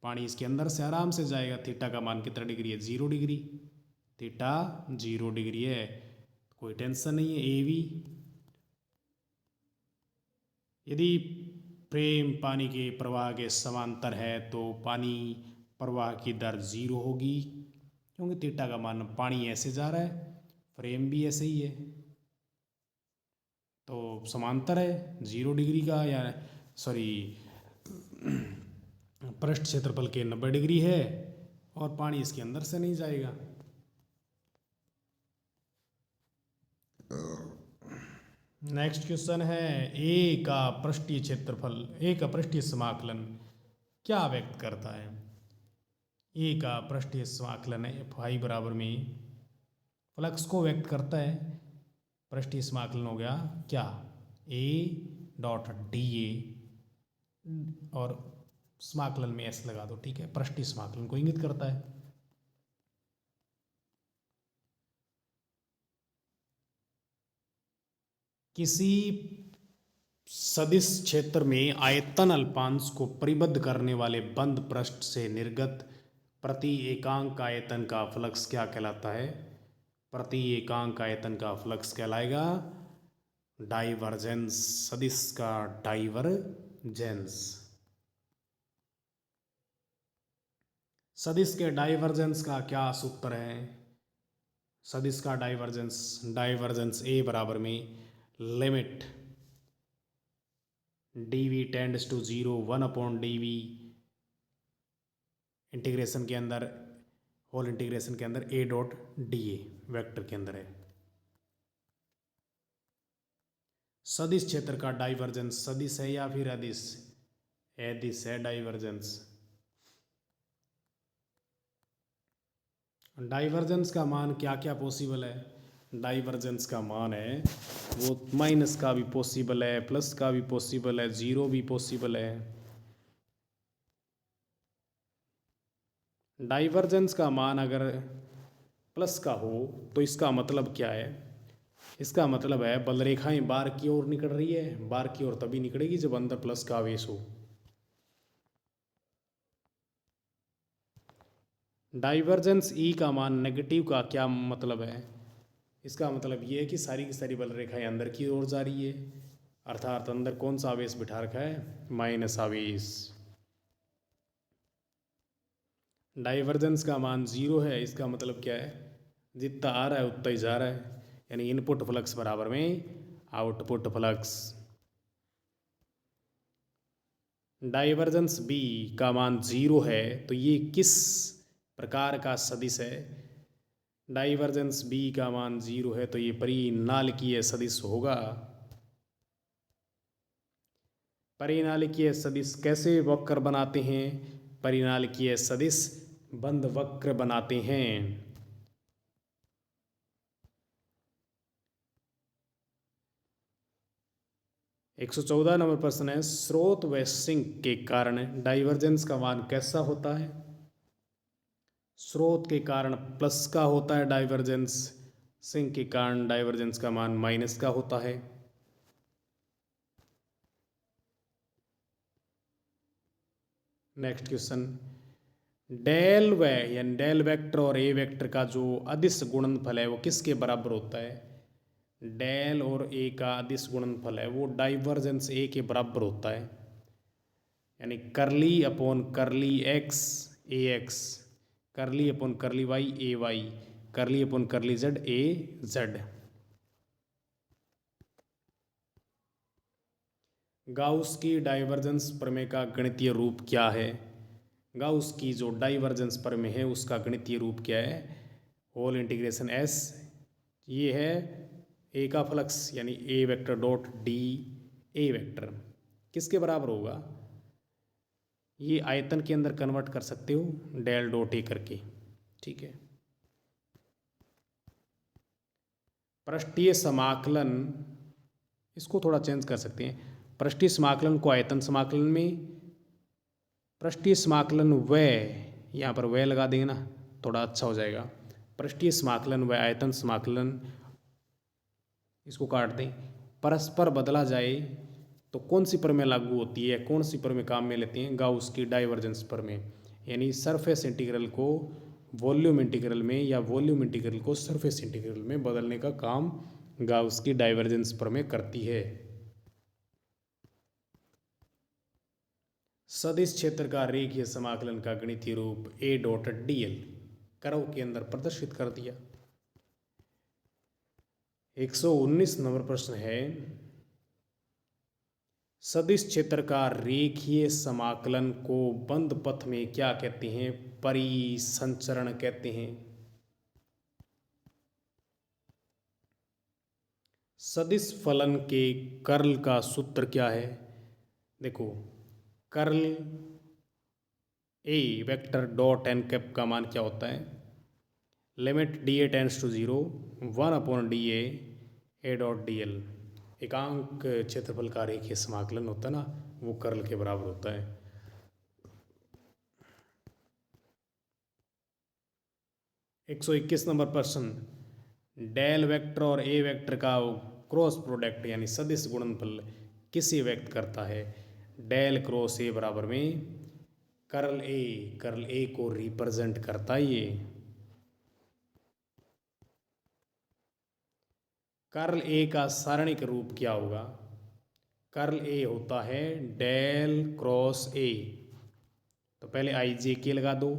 पानी इसके अंदर से आराम से जाएगा। थीटा का मान कितना डिग्री है? 0 डिग्री। थीटा 0 डिग्री है, कोई टेंशन नहीं है। AB यदि फ्रेम पानी के प्रवाह के समांतर है तो पानी प्रवाह की दर 0 होगी, क्योंकि थीटा का मान, पानी ऐसे जा रहा है, फ्रेम भी ऐसे ही है, तो समांतर है 0 डिग्री का, या सॉरी पृष्ठ क्षेत्रफल के 90 डिग्री है और पानी इसके अंदर से नहीं जाएगा। नेक्स्ट क्वेश्चन है, ए का पृष्ठीय क्षेत्रफल, ए का पृष्ठीय समाकलन क्या व्यक्त करता है? ए का पृष्ठीय समाकलन है फाई बराबर में फ्लक्स को व्यक्त करता है। पृष्ठीय समाकलन हो गया क्या? ए डॉट डी ए, और समाकलन में एस लगा दो, ठीक है। पृष्ठीय समाकलन को इंगित करता है। किसी सदिश क्षेत्र में आयतन अल्पांश को परिबद्ध करने वाले बंद पृष्ठ से निर्गत प्रति एकांक आयतन का फ्लक्स क्या कहलाता है? प्रति एकांक आयतन का फ्लक्स कहलाएगा डाइवर्जेंस, सदिश का डाइवर्जेंस। सदिश के डाइवर्जेंस का क्या सूत्र है? सदिश का डाइवर्जेंस, डाइवर्जेंस ए बराबर में limit dv tends to 0 1 upon dv integration के अंदर, होल इंटीग्रेशन के अंदर a dot D A vector के अंदर है। सदिश क्षेत्र का डाइवर्जेंस सदिश है या फिर अदिश? अदिश है डाइवर्जेंस। डाइवर्जेंस का मान क्या क्या पॉसिबल है? डाइवर्जेंस का मान है वो माइनस का भी पॉसिबल है, प्लस का भी पॉसिबल है, 0 भी पॉसिबल है। डाइवर्जेंस का मान अगर प्लस का हो तो इसका मतलब क्या है? इसका मतलब है बल रेखाएं बाहर की ओर निकल रही है, बाहर की ओर तभी निकलेगी जब अंदर प्लस का आवेश हो। डाइवर्जेंस ई का मान नेगेटिव का क्या मतलब है? इसका मतलब ये है कि सारी की सारी बल रेखाएं अंदर की ओर जा रही है, अर्थात अंदर कौन सा आवेश बिठा रखा है? माइनस आवेश। डाइवर्जेंस का मान 0 है, इसका मतलब क्या है? जितना आ रहा है उतना ही जा रहा है, यानी इनपुट फ्लक्स बराबर में आउटपुट फ्लक्स। डाइवर्जेंस बी का मान 0 है, तो ये किस प्रकार का सदिश है? डाइवर्जेंस बी का मान 0 है तो ये परिनालिकीय सदिश होगा। परिनालिकीय सदिश कैसे वक्र बनाते हैं? परिनालिकीय सदिश बंद वक्र बनाते हैं। 114 नंबर प्रश्न है, स्रोत व सिंक के कारण डाइवर्जेंस का मान कैसा होता है? स्रोत के कारण प्लस का होता है डाइवर्जेंस, सिंक के कारण डाइवर्जेंस का मान माइनस का होता है। नेक्स्ट क्वेश्चन, डेल व यानी डेल वेक्टर और ए वेक्टर का जो अदिश गुणनफल है वो किसके बराबर होता है? डेल और ए का अदिश गुणनफल है वो डाइवर्जेंस ए के बराबर होता है, यानी करली अपॉन करली एक्स ए एक्स, करली अपॉन करली वाई ए वाई, करली upon curly Z A Z. Gauss की डाइवर्जेंस प्रमेय का गणितीय रूप क्या है? गाउस की जो डाइवर्जेंस प्रमेय है उसका गणितीय रूप क्या है? होल इंटीग्रेशन एस, ये है ए का फ्लक्स यानी A vector dot D A vector किसके बराबर होगा? ये आयतन के अंदर कन्वर्ट कर सकते हो डेल डॉट ए करके, ठीक है। पृष्ठीय समाकलन, इसको थोड़ा चेंज कर सकते हैं, पृष्ठीय समाकलन को आयतन समाकलन में, पृष्ठीय समाकलन व, यहाँ पर व लगा देंगे ना, थोड़ा अच्छा हो जाएगा। पृष्ठीय समाकलन व आयतन समाकलन, इसको काट दें। परस्पर बदला जाए तो कौन सी प्रमेय लागू होती है, कौन सी प्रमेय काम में लेती हैं? गाउस की डाइवर्जेंस प्रमेय, यानी सरफेस इंटीग्रल को वॉल्यूम इंटीग्रल में या वॉल्यूम इंटीग्रल को सरफेस इंटीग्रल में बदलने का काम गाउस की डाइवर्जेंस प्रमेय करती है। सदिश क्षेत्र का रेखीय समाकलन का गणितीय रूप ए डॉट डी एल कर्व के अंदर प्रदर्शित कर दिया। 119 नंबर प्रश्न है, सदिश क्षेत्र का रेखीय समाकलन को बंद पथ में क्या कहते हैं? परिसंचरण कहते हैं। सदिश फलन के कर्ल का सूत्र क्या है? देखो, curl A vector dot N cap का मान क्या होता है? Limit D A tends to 0 1/डी ए डॉट डी एल। एकांक क्षेत्रफल का रेखीय समाकलन होता है ना, वो कर्ल के बराबर होता है। एक 121 नंबर प्रश्न, डेल वेक्टर और ए वेक्टर का क्रॉस प्रोडक्ट यानी सदिश गुणनफल किसे व्यक्त करता है? डेल क्रॉस ए बराबर में कर्ल ए को रिप्रेजेंट करता है ये। कर्ल ए का सारणिक रूप क्या होगा? कर्ल ए होता है डेल क्रॉस ए। तो पहले आई जे के लगा दो,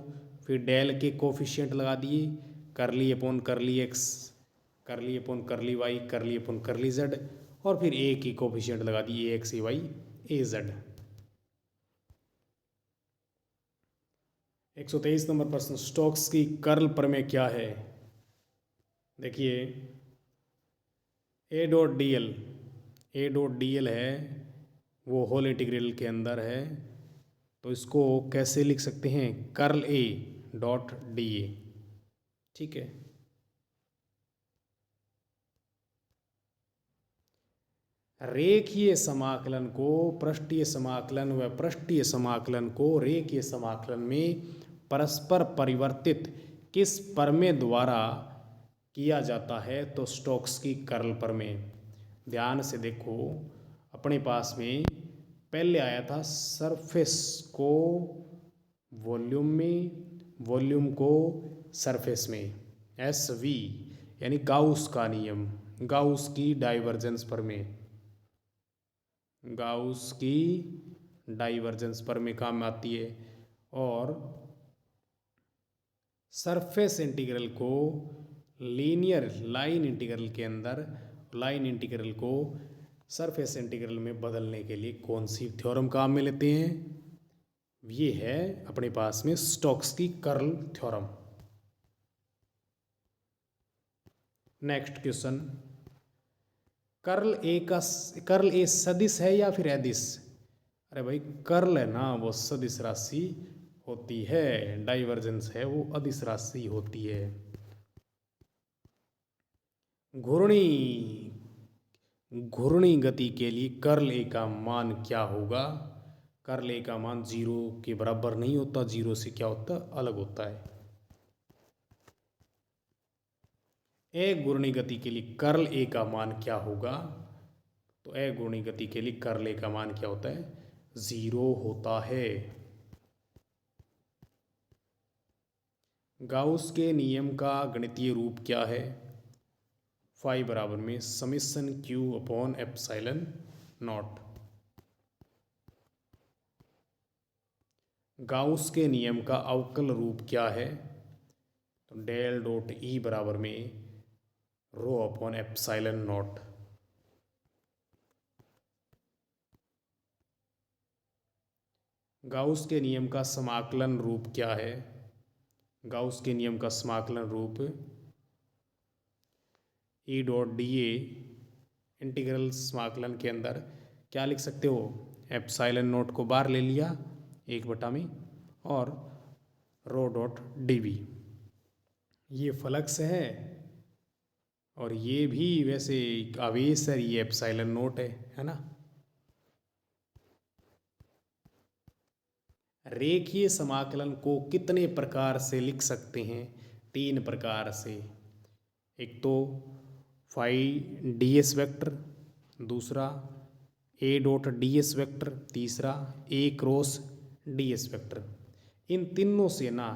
फिर डेल के कोफिशिएंट लगा दिए, करली अपॉन करली एक्स, करली अपॉन करली वाई, करली अपॉन करली जेड, और फिर ए की कोफिशिएंट लगा दी ए एक्स ए वाई ए जेड। 123 नंबर प्रश्न, स्टोक्स की कर्ल प्रमेय क्या है? देखिए, ए डॉट डी एल है, वो होल इंटीग्रल के अंदर है, तो इसको कैसे लिख सकते हैं? कर्ल ए डॉट डी ए। ठीक है। रेखीय समाकलन को पृष्ठीय समाकलन व पृष्ठीय समाकलन को रेखीय समाकलन में परस्पर परिवर्तित किस प्रमेय द्वारा किया जाता है? तो स्टोक्स की कर्ल प्रमेय। ध्यान से देखो, अपने पास में पहले आया था सरफेस को वॉल्यूम में, वॉल्यूम को सरफेस में, एस वी, यानी गाउस का नियम, गाउस की डाइवर्जेंस प्रमेय, गाउस की डाइवर्जेंस प्रमेय काम में आती है। और सरफेस इंटीग्रल को लीनियर लाइन इंटीग्रल के अंदर, लाइन इंटीग्रल को सरफेस इंटीग्रल में बदलने के लिए कौन सी थ्योरम काम में लेते हैं? ये है अपने पास में स्टोक्स की curl theorem. Next question, curl ए सदिश है या फिर अदिश? अरे भाई, कर्ल है ना वो सदिश राशि होती है, डाइवर्जेंस है वो अदिश राशि होती है। घूर्णी गति के लिए कर्ल ए का मान क्या होगा? कर्ल ए का मान 0 के बराबर नहीं होता, 0 से क्या होता है? अलग होता है। एक घूर्णी गति के लिए कर्ल ए का मान क्या होगा? तो एक घूर्णी गति के लिए कर्ल ए का मान क्या होता है? 0 होता है। गाउस के नियम का गणितीय रूप क्या है? फाई बराबर में summation Q upon epsilon not. Gauss के नियम का अवकल रूप क्या है? तो डेल डॉट ई बराबर में रो अपॉन एप्सिलॉन नॉट। गाउस के नियम का समाकलन रूप क्या है? गाउस के नियम का समाकलन रूप ई डॉट डी ए इंटीग्रल समाकलन के अंदर क्या लिख सकते हो? एप्सिलॉन नोट को बाहर ले लिया 1/, में, और रो डॉट डी वी, ये फ्लक्स है और ये भी वैसे आवेश है, ये एप्सिलॉन नोट है ना। रेखीय समाकलन को कितने प्रकार से लिख सकते हैं? 3 प्रकार से। एक तो फाई डी एस वैक्टर, दूसरा ए डॉट डी एस वैक्टर, तीसरा ए क्रॉस डी एस वैक्टर। इन तीनों से ना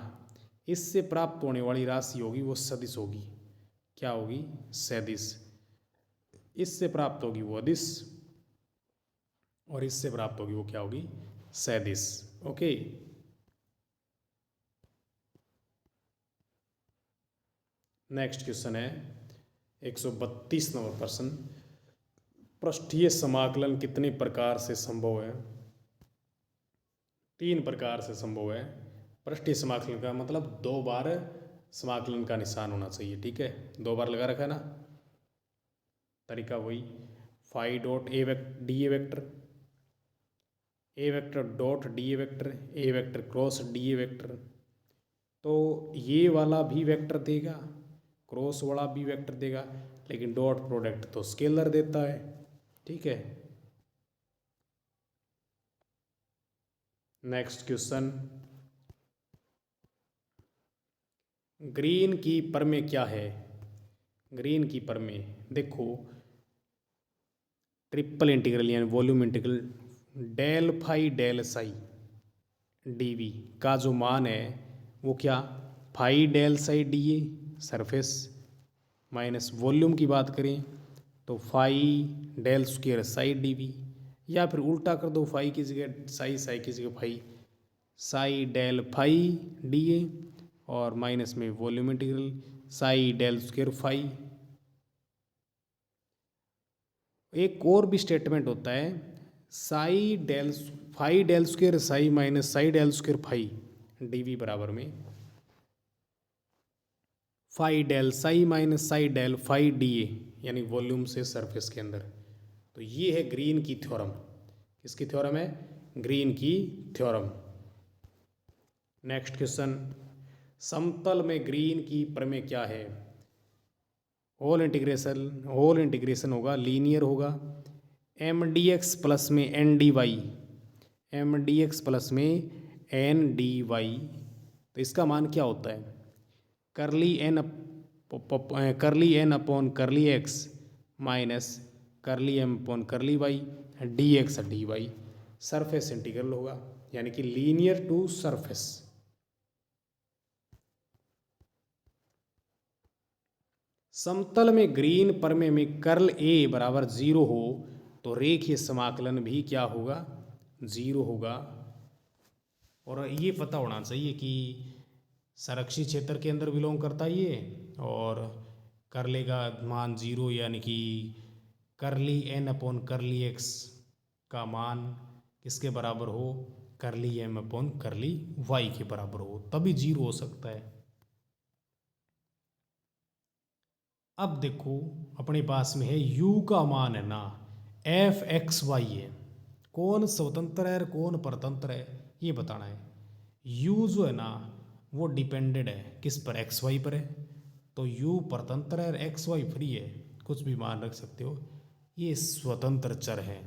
इससे प्राप्त होने वाली राशि होगी वो सदिश होगी। क्या होगी? सदिश। इससे प्राप्त होगी वो अदिश और इससे प्राप्त होगी वो क्या होगी? सदिश। ओके। नेक्स्ट क्वेश्चन है 132 नंबर प्रश्न। पृष्ठीय समाकलन कितने प्रकार से संभव है? 3 प्रकार से संभव है। पृष्ठीय समाकलन का मतलब 2 बार समाकलन का निशान होना चाहिए। ठीक है, 2 बार लगा रखा है ना। तरीका वही, phi dot D A vector, A vector dot D A vector, A vector cross D A vector. तो ये वाला भी वेक्टर देगा, क्रॉस वाला भी वेक्टर देगा, लेकिन डॉट प्रोडक्ट तो स्केलर देता है। ठीक है। नेक्स्ट क्वेश्चन, ग्रीन की प्रमेय क्या है? ग्रीन की प्रमेय देखो, ट्रिपल इंटीग्रल यानी volume integral del phi del psi D V का जो मान है वो क्या? Phi del psi D A surface minus volume की बात करें तो phi del square psi D V, या फिर उल्टा कर दो, फाई की जगह साई, साई की जगह phi, psi del phi D A और माइनस में volume integral psi del square phi. एक और भी स्टेटमेंट होता है, psi del phi del square psi minus psi del square phi D V बराबर में phi del psi minus psi del phi D A, यानी वॉल्यूम से सरफेस के अंदर। तो ये है ग्रीन की थ्योरम। किसकी थ्योरम है? ग्रीन की थ्योरम। नेक्स्ट क्वेश्चन, समतल में ग्रीन की प्रमेय क्या है? होल इंटीग्रेशन होगा, लीनियर होगा, एम डी एक्स प्लस में N D Y, M D X plus में एन डी वाई। तो इसका मान क्या होता है? Curly N upon curly X minus curly M upon curly Y D X D Y. Surface integral होगा, यानी कि लीनियर टू सरफेस। समतल में ग्रीन प्रमेय में कर्ल ए बराबर 0 हो तो रेखीय समाकलन भी क्या होगा? 0 होगा। और ये पता होना चाहिए कि संरक्षित क्षेत्र के अंदर बिलोंग करता है ये, और कर्ले का मान 0, यानी कि करली एन अपॉन करली एक्स का मान किसके बराबर हो? करली एम अपॉन करली वाई के बराबर हो, तभी 0 हो सकता है। अब देखो अपने पास में है u का मान है ना एफ एक्स वाई है, कौन स्वतंत्र है और कौन परतंत्र है ये बताना है। u जो है ना वो डिपेंडेड है किस पर? एक्स वाई पर है। तो u परतंत्र है और एक्स वाई फ्री है, कुछ भी मान रख सकते हो, ये स्वतंत्र चर है।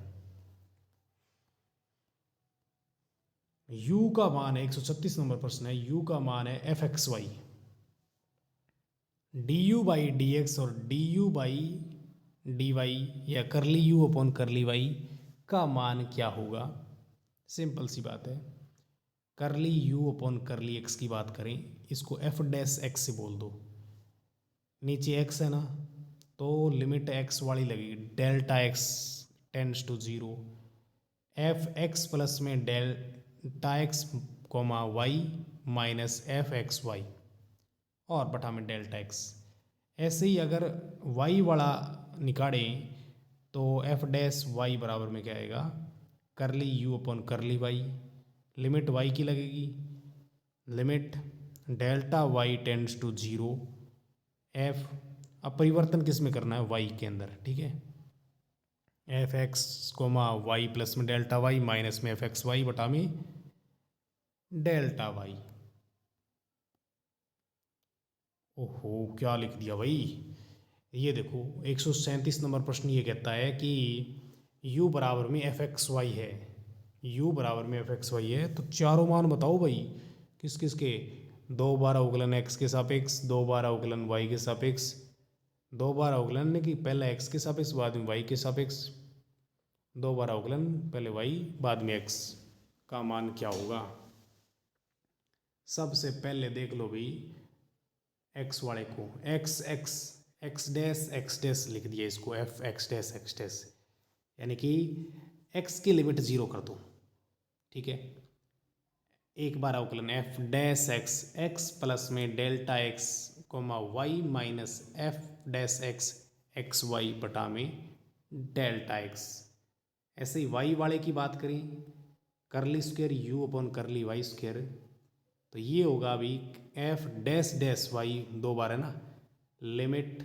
u का मान है 136 नंबर प्रश्न है, u का मान है F X Y. D U by D X और D U by D Y या curly you upon curly Y का मान क्या होगा? सिंपल सी बात है, करली यू अपॉन करली एक्स की बात करें, इसको एफ डैश एक्स से बोल दो। नीचे एक्स है ना, तो लिमिट एक्स वाली लगेगी, delta X tends to 0, F X plus में delta X comma Y minus F X Y और बटा में डेल्टा एक्स। ऐसे ही अगर y वाला निकालें तो एफ डैश वाई बराबर में क्या आएगा? Curly u upon curly Y, limit y की लगेगी, limit delta y tends to 0 f, अब परिवर्तन किस में करना है? y के अंदर। ठीक है, F X comma Y plus में डेल्टा वाई माइनस में एफ एक्स वाई बटा में डेल्टा वाई। ओहो क्या लिख दिया भाई, ये देखो 137 नंबर प्रश्न ये कहता है कि u बराबर में एफ एक्स वाई है, u बराबर में एफ एक्स वाई है, तो चारों मान बताओ भाई किस किस के? 2 बार अवकलन x के सापेक्ष, 2 बार अवकलन y के सापेक्ष, दो बार अवकलन कि पहले x के सापेक्ष बाद में y के सापेक्ष, दो बार अवकलन पहले y बाद में x का मान क्या होगा। सबसे पहले देख लो भाई x वाले को, x डैश लिख दिया इसको, f x डैश यानी कि x की लिमिट 0 कर दो, ठीक है। एक बार अवकलन f डैश x प्लस में delta x comma y minus f dash x y बटा में डेल्टा x। ऐसे ही y वाले की बात करें, करली स्क्वायर u अपॉन करली y स्क्वायर, तो ये होगा अभी f डैश y, दो बार है ना, लिमिट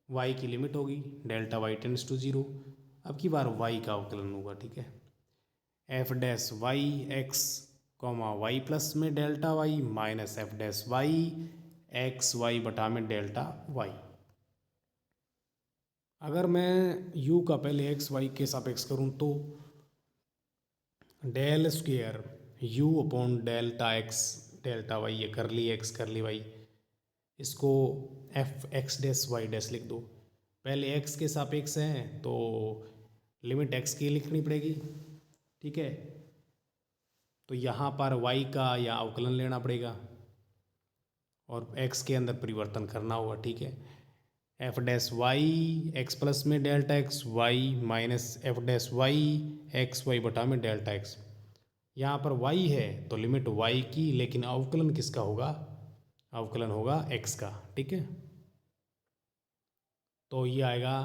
y की लिमिट होगी डेल्टा y टेंड्स टू 0। अब की बार y का अवकलन होगा, ठीक है। f dash y x comma y plus में delta y minus f dash y x y बटा में डेल्टा y। अगर मैं u का पहले x y के सापेक्ष करूँ तो del square u upon delta x delta y, ये करली x करली y, इसको f x dash y dash लिख दो। पहले x के सापेक्ष हैं तो लिमिट x की लिखनी पड़ेगी, ठीक है। तो यहाँ पर y का या अवकलन लेना पड़ेगा और x के अंदर परिवर्तन करना होगा, ठीक है। f dash y x plus में delta x y minus f dash y x y बटा में डेल्टा x। यहाँ पर y है तो लिमिट y की, लेकिन अवकलन किसका होगा, अवकलन होगा x का, ठीक है। तो ये आएगा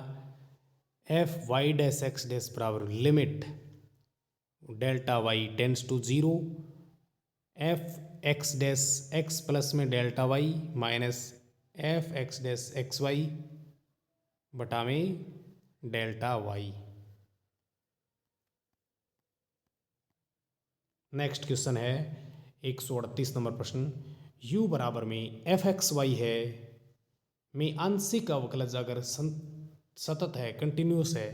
f y dash x dash बराबर limit delta y tends to 0 f x dash x plus में delta y minus f x dash X Y बटा में डेल्टा y। नेक्स्ट क्वेश्चन है 138 नंबर प्रश्न, u बराबर में f एक्स वाई है में आंशिक अवकलज अगर सतत है, कंटिन्यूस है,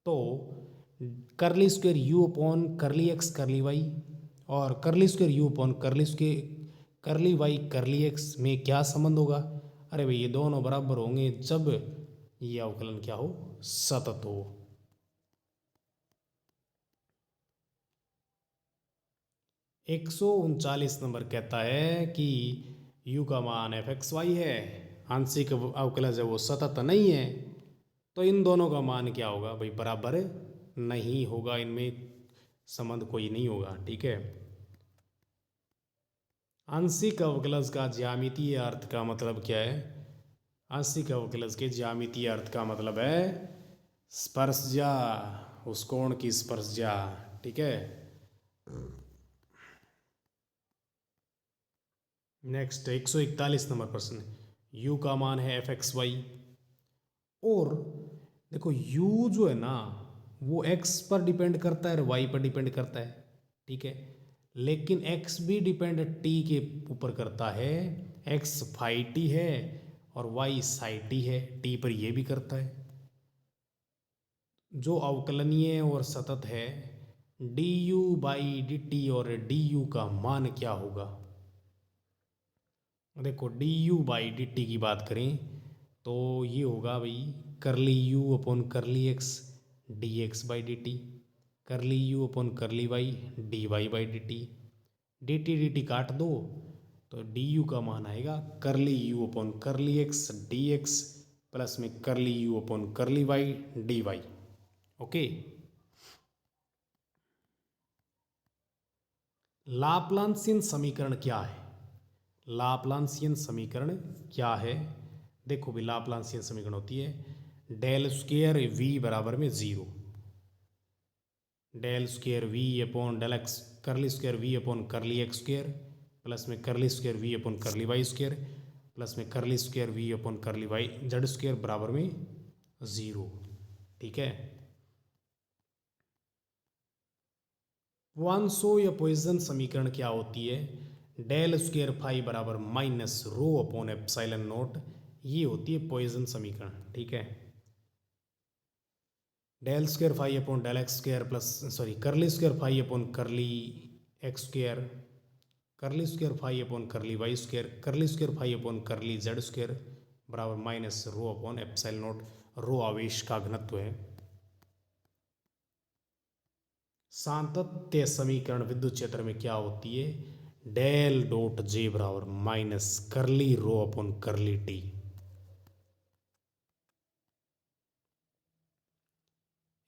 तो करली स्क्वायर u अपॉन करली x करली y और करली स्क्वायर u अपॉन करली y करली x में क्या संबंध होगा। अरे भाई ये दोनों बराबर होंगे जब ये अवकलन क्या हो, सतत हो। एक 139 नंबर कहता है कि u का मान f एक्स वाई है, आंशिक अवकलज है वो सतत नहीं है, तो इन दोनों का मान क्या होगा भाई, बराबर नहीं होगा, इनमें संबंध कोई नहीं होगा, ठीक है। आंशिक अवकलज का ज्यामितीय अर्थ का मतलब क्या है, आंशिक अवकलज के ज्यामितीय अर्थ का मतलब है स्पर्शजा, उस कोण की स्पर्शजा, ठीक है। नेक्स्ट 141 नंबर प्रश्न, u का मान है f एक्स वाई और देखो u जो है ना वो x पर डिपेंड करता है और y पर डिपेंड करता है, ठीक है। लेकिन x भी डिपेंड t के ऊपर करता है, x फाई t है और y साई t है, t पर ये भी करता है। जो अवकलनीय और सतत है du बाई dt और du का मान क्या होगा। देखो du बाई dt की बात करें तो ये होगा भाई करली u अपॉन करली x dx बाई dt, करली u अपॉन करली y dy by dt, dt काट दो तो du का मान आएगा करली u अपॉन करली x dx प्लस में करली u अपॉन करली y dy। ओके, लाप्लांसियन समीकरण क्या है, लाप्लांसियन समीकरण क्या है। देखो भी लाप्लांसियन समीकरण होती है डेल स्क्वायर v बराबर में 0, del square v upon del X curly square v upon curly X square plus में curly square v upon curly Y square plus में curly square v upon curly Y Z square बराबर में 0, ठीक है। वांसो या पॉइसन समीकरण क्या होती है, डेल स्क्वायर फाई बराबर minus rho upon epsilon nought, ये होती है पॉइसन समीकरण, ठीक है। Del square phi upon del X square plus curly square phi upon curly X square, curly square phi upon curly Y square, curly square phi upon curly Z square बराबर minus rho upon epsilon nought, rho आवेश का घनत्व है। सातत्य समीकरण विद्युत क्षेत्र में क्या होती है, डेल डॉट जे बराबर माइनस करली रो अपॉन करली टी।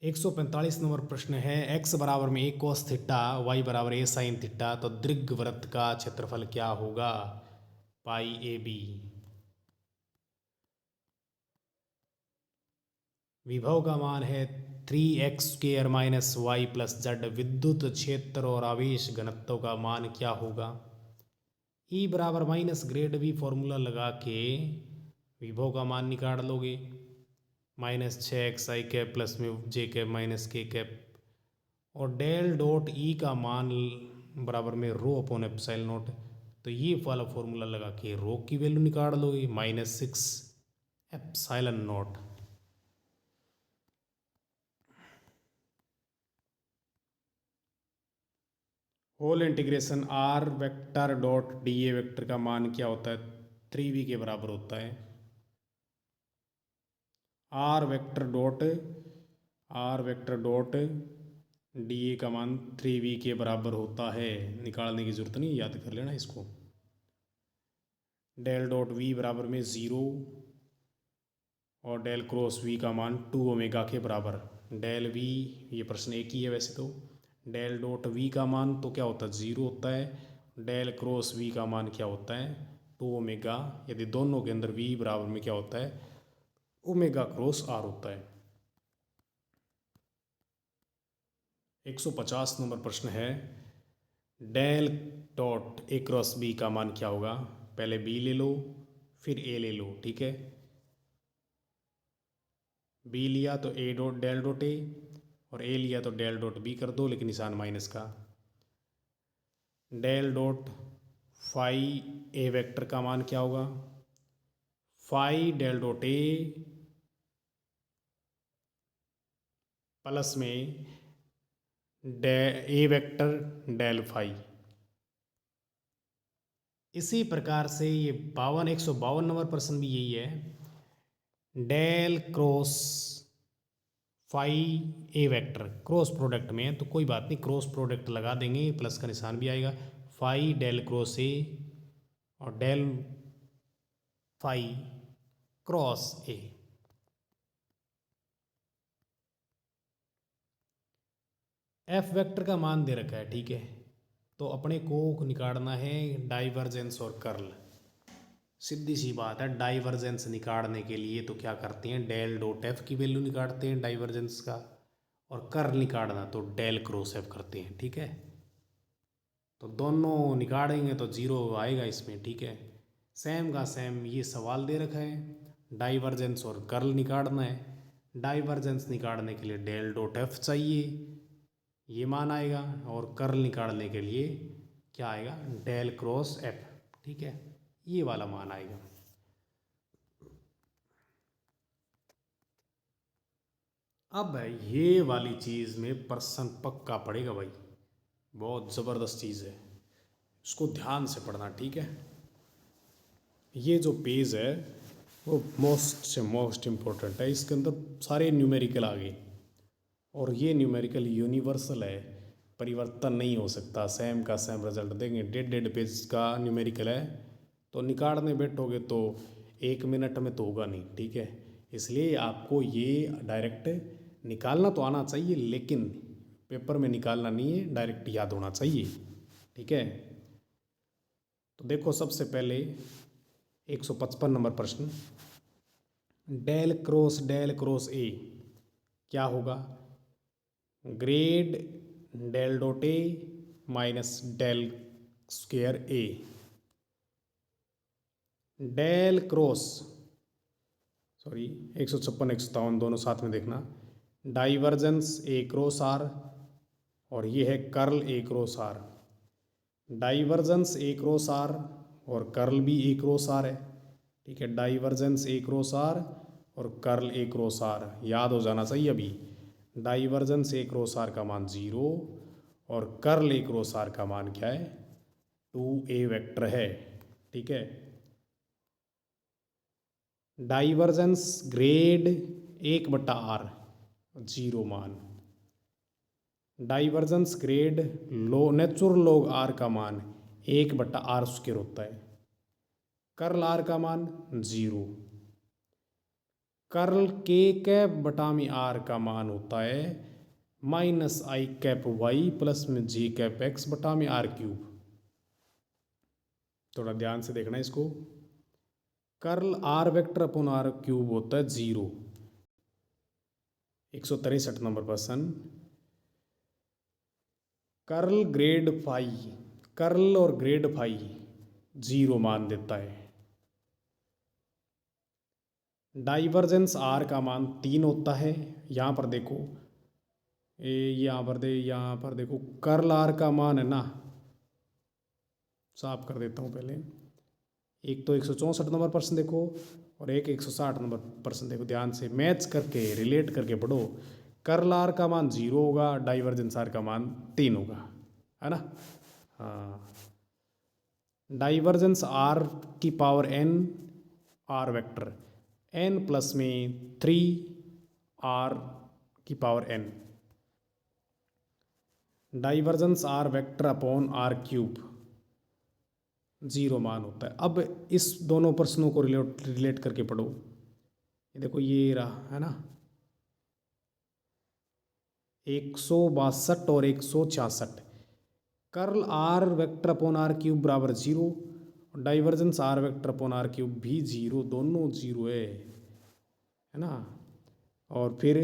एक 145 नंबर प्रश्न है, x बराबर में a cos थीटा, y बराबर a sin थीटा, तो दीर्घवृत्त का क्षेत्रफल क्या होगा, पाई ए बी। विभव का मान है 3x² minus Y plus Z. विद्युत क्षेत्र और आवेश घनत्व का मान क्या होगा, E बराबर माइनस ग्रेड V फॉर्मूला लगा के विभव का मान निकाल लोगे, माइनस 6xi कैप प्लस में जे कैप माइनस के कैप, और डेल डॉट ई का मान बराबर में रो अपॉन एप्सिलॉन नॉट। तो ये वाला फॉर्मूला लगा के रो की वैल्यू निकाल लोगे, -6 epsilon naught. Whole integration R vector dot D A vector का मान क्या होता है, 3v के बराबर होता है। R vector dot D A का मान 3v के बराबर होता है, निकालने की जरूरत नहीं, याद कर लेना इसको। डेल डॉट वी बराबर में 0 और डेल क्रॉस वी का मान 2 ओमेगा के बराबर। डेल वी, ये प्रश्न एक ही है वैसे तो, डेल डॉट वी का मान तो क्या होता है 0 होता है, डेल क्रॉस वी का मान क्या होता है 2 ओमेगा, यदि दोनों के अंदर वी बराबर में क्या होता है ओमेगा क्रॉस आर होता है। 150 नंबर प्रश्न है, del dot A cross B का मान क्या होगा, पहले बी ले लो फिर ए ले लो, ठीक है। बी लिया तो A dot del dot A, और ए लिया तो डेल डॉट बी कर दो, लेकिन निशान माइनस का। Del dot phi A vector का मान क्या होगा, phi del dot A plus में ए वेक्टर डेल फाई। इसी प्रकार से ये 152 नंबर प्रश्न भी यही है, del cross phi A vector cross product में है, तो कोई बात नहीं, क्रॉस प्रोडक्ट लगा देंगे, प्लस का निशान भी आएगा। फाई डेल क्रॉस ए और del phi cross A. F vector का मान दे रखा है, ठीक है, तो अपने को निकालना है डाइवर्जेंस और कर्ल। सीधी सी बात है, डाइवर्जेंस निकालने के लिए तो क्या करते हैं, डेल डॉट एफ की वैल्यू निकालते हैं डाइवर्जेंस का, और कर्ल निकालना तो डेल क्रॉस एफ करते हैं, ठीक है। तो दोनों निकालेंगे तो जीरो आएगा इसमें, ठीक है। सेम का सेम ये सवाल दे रखा है, डाइवर्जेंस और कर्ल निकालना है। डाइवर्जेंस निकालने के लिए डेल डॉट एफ चाहिए, ये मान आएगा, और कर्ल निकालने के लिए क्या आएगा, डेल क्रॉस एफ, ठीक है, ये वाला मान आएगा। अब ये वाली चीज़ में प्रश्न पक्का पड़ेगा भाई, बहुत ज़बरदस्त चीज़ है, इसको ध्यान से पढ़ना, ठीक है। ये जो पेज है वो मोस्ट से मोस्ट इम्पोर्टेंट है, इसके अंदर सारे न्यूमेरिकल आ गए, और ये न्यूमेरिकल यूनिवर्सल है, परिवर्तन नहीं हो सकता, सेम का सेम रिजल्ट देंगे। 1.5 पेज का न्यूमेरिकल है, तो निकालने बैठोगे तो 1 मिनट में तो होगा नहीं, ठीक है। इसलिए आपको ये डायरेक्ट निकालना तो आना चाहिए, लेकिन पेपर में निकालना नहीं है, डायरेक्ट याद होना चाहिए, ठीक है। तो देखो सबसे पहले 155 नंबर प्रश्न, डेल क्रॉस ए क्या होगा, grad del dot A minus del square A. Del cross 156 157 दोनों साथ में देखना, डाइवर्जेंस ए क्रॉस आर, और ये है curl A cross R. Divergence A cross R और कर्ल भी ए क्रॉस आर है, ठीक है। डाइवर्जेंस ए क्रॉस आर और कर्ल ए क्रॉस आर याद हो जाना चाहिए अभी। डाइवर्जेंस ए क्रॉस आर का मान 0 और कर्ल ए क्रॉस आर का मान क्या है 2a वेक्टर है, ठीक है। डाइवर्जेंस ग्रेड 1/r 0 मान। Divergence grade natural log are का मान 1/r² होता है। कर्ल आर का मान 0। कर्ल के कैप बटा में आर का मान होता है -i कैप वाई प्लस में जी कैप एक्स बटा में r³। थोड़ा ध्यान से देखना इसको। Curl are vector upon r³ होता है 0। 163 नंबर प्रश्न। कर्ल ग्रेड फाई, कर्ल और ग्रेड फाई 0 मान देता है। डाइवर्जेंस आर का मान 3 होता है। यहाँ पर देखो, यहाँ पर देखो कर्ल आर का मान है ना, साफ कर देता हूँ पहले। एक तो 164 नंबर प्रश्न देखो और एक 160 नंबर प्रश्न देखो, ध्यान से मैच करके रिलेट करके पढ़ो। कर्ल आर का मान 0 होगा, डाइवर्जेंस आर का मान 3 होगा, है ना। हाँ, डाइवर्जेंस आर की power n R vector n plus में 3 r की power n। Divergence R vector upon r³ 0 मान होता है। अब इस दोनों प्रश्नों को रिलेट करके पढ़ो। ये देखो ये रहा, है ना, 162 और 166। Curl are vector upon r³ बराबर 0, divergence R vector upon r³ भी 0, दोनों 0 है ना। और फिर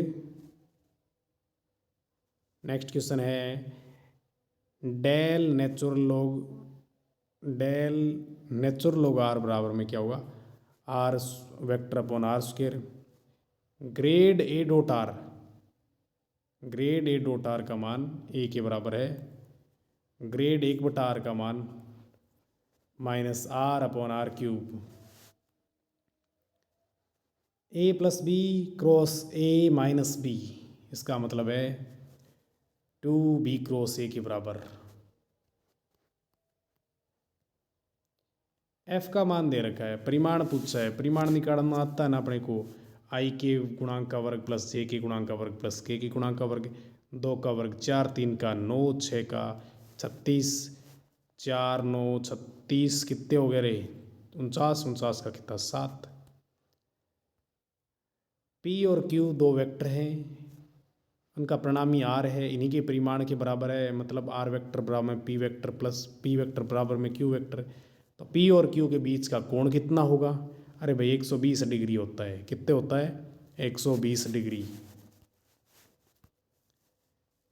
नेक्स्ट क्वेश्चन है डेल नेचुरल लॉग आर बराबर में क्या होगा, R vector upon r²। Grad A dot R का मान ए के बराबर है। ग्रेड 1/r का मान -r upon r³। a plus B cross a minus B, इसका मतलब है 2b क्रॉस a के बराबर। f का मान दे रखा है, परिमाण पूछा है, परिमाण निकालना आता है ना अपने को। i के गुणांक का वर्ग प्लस j के गुणांक का वर्ग प्लस k के गुणांक का वर्ग, 2 का वर्ग 4, 3 का 9, 6 का 36, 4 9 36 कितने हो गए रे, 49 का कितना 7। p और q दो वेक्टर हैं, उनका परिणामी r है, इन्हीं के परिमाण के बराबर है, मतलब r वेक्टर बराबर में p vector plus p vector बराबर में q वेक्टर। तो p और q के बीच का कोण कितना होगा, अरे भाई 120 डिग्री होता है। कितने होता है, 120 degree.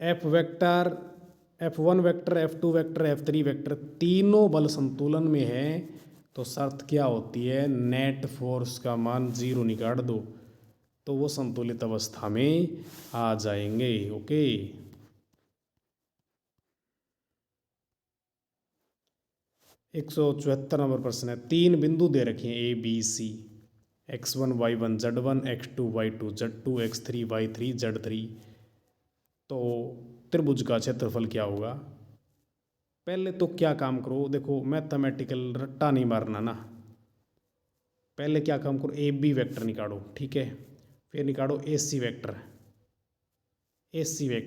f vector, f1 vector, f2 vector, f3 vector तीनों बल संतुलन में है, तो शर्त क्या होती है, नेट फोर्स का मान 0 निकाल दो तो वो संतुलित अवस्था में आ जाएंगे। ओके, एक 174 नंबर प्रश्न है। 3 बिंदु दे रखे हैं A B C, x1 y1 z1, x2 y2 z2, x3 y3 z3। तो त्रिभुज का क्षेत्रफल क्या होगा। पहले तो क्या काम करो, देखो मैथमेटिकल रट्टा नहीं मारना ना। पहले क्या काम करो, ए बी वेक्टर निकालो, ठीक है। फिर निकालो ए सी वेक्टर,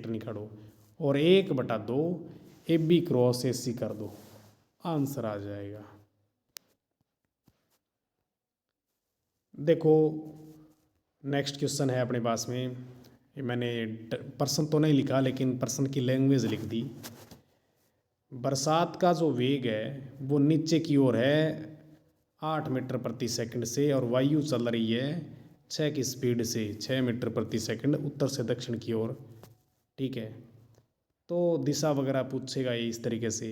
निकालो और 1/2 ए बी क्रॉस ए सी कर दो, आंसर आ जाएगा। देखो नेक्स्ट क्वेश्चन है अपने पास में, मैंने प्रश्न तो नहीं लिखा लेकिन प्रश्न की लैंग्वेज लिख दी। बरसात का जो वेग है वो नीचे की ओर है 8 मीटर प्रति सेकंड से, और वायु चल रही है 6 की स्पीड से 6 मीटर प्रति सेकंड उत्तर से दक्षिण की ओर, ठीक है। तो दिशा वगैरह पूछेगा ये इस तरीके से।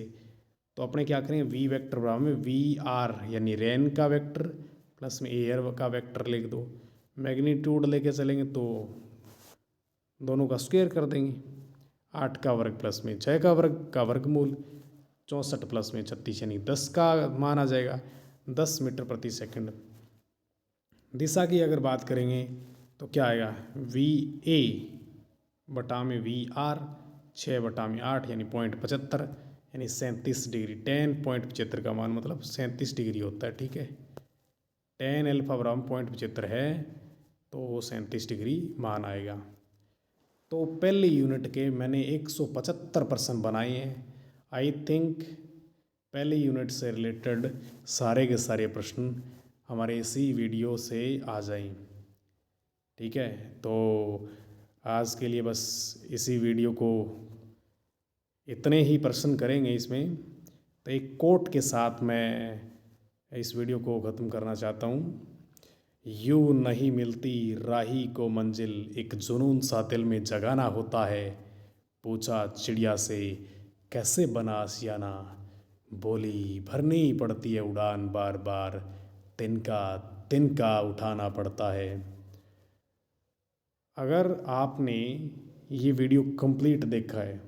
तो अपने क्या करें, वी वेक्टर बराबर में वी आर यानी रेन का वेक्टर प्लस में एयर का वेक्टर लिख दो। मैग्नीट्यूड लेके चलेंगे तो दोनों का स्क्वायर कर देंगे, 8 का वर्ग प्लस में 6 का वर्गमूल, 64 प्लस में 36 यानी 10 का मान आ जाएगा, 10 मीटर प्रति सेकंड। दिशा की अगर बात करेंगे तो क्या आएगा, वी ए बटा में वी आर 6/8 यानी 0.75 यानी 37 डिग्री। 10.75 का मान मतलब 37 डिग्री होता है, ठीक है। tan अल्फा बराबर 0.75 है तो वो 37 डिग्री मान आएगा। तो पहली यूनिट के मैंने 175 प्रश्न बनाए हैं। आई थिंक पहली यूनिट से रिलेटेड सारे के सारे प्रश्न हमारे इसी वीडियो से आ जाएं। ठीक है, तो आज के लिए बस इसी वीडियो को इतने ही प्रश्न करेंगे इसमें। तो एक कोट के साथ मैं इस वीडियो को ख़त्म करना चाहता हूँ। यूँ नहीं मिलती राही को मंजिल, एक जुनून सा दिल में जगाना होता है। पूछा चिड़िया से कैसे बना आशियाना, बोली भरनी पड़ती है उड़ान बार बार, तिनका तिनका उठाना पड़ता है। अगर आपने ये वीडियो कंप्लीट देखा है,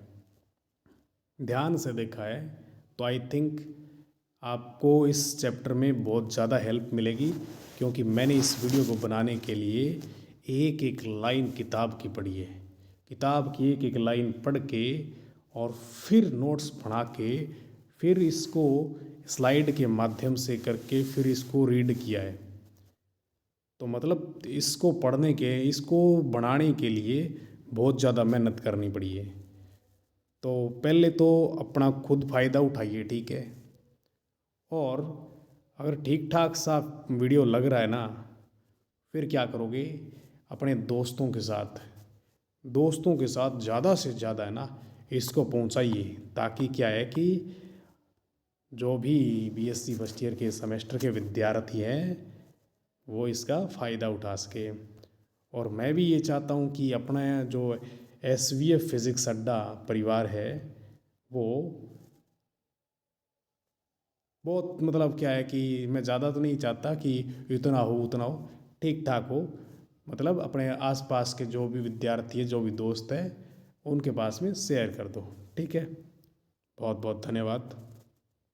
ध्यान से देखा है, तो आई थिंक आपको इस चैप्टर में बहुत ज़्यादा हेल्प मिलेगी, क्योंकि मैंने इस वीडियो को बनाने के लिए एक एक लाइन किताब की पढ़ी है। किताब की एक एक लाइन पढ़ के और फिर नोट्स बना के फिर इसको स्लाइड के माध्यम से करके फिर इसको रीड किया है। तो मतलब इसको पढ़ने के, इसको बनाने के लिए बहुत ज़्यादा मेहनत करनी पड़ी है। तो पहले तो अपना खुद फ़ायदा उठाइए, ठीक है। और अगर ठीक ठाक सा वीडियो लग रहा है ना, फिर क्या करोगे, अपने दोस्तों के साथ ज़्यादा से ज़्यादा है ना इसको पहुंचाइए, ताकि क्या है कि जो भी बीएससी फर्स्ट ईयर के सेमेस्टर के विद्यार्थी हैं वो इसका फ़ायदा उठा सके। और मैं भी ये चाहता हूँ कि अपना जो SVF फिज़िक्स अड्डा परिवार है वो बहुत, मतलब क्या है कि मैं ज़्यादा तो नहीं चाहता कि इतना हो उतना हो, ठीक ठाक हो। मतलब अपने आसपास के जो भी विद्यार्थी है, जो भी दोस्त है, उनके पास में शेयर कर दो, ठीक है। बहुत बहुत धन्यवाद।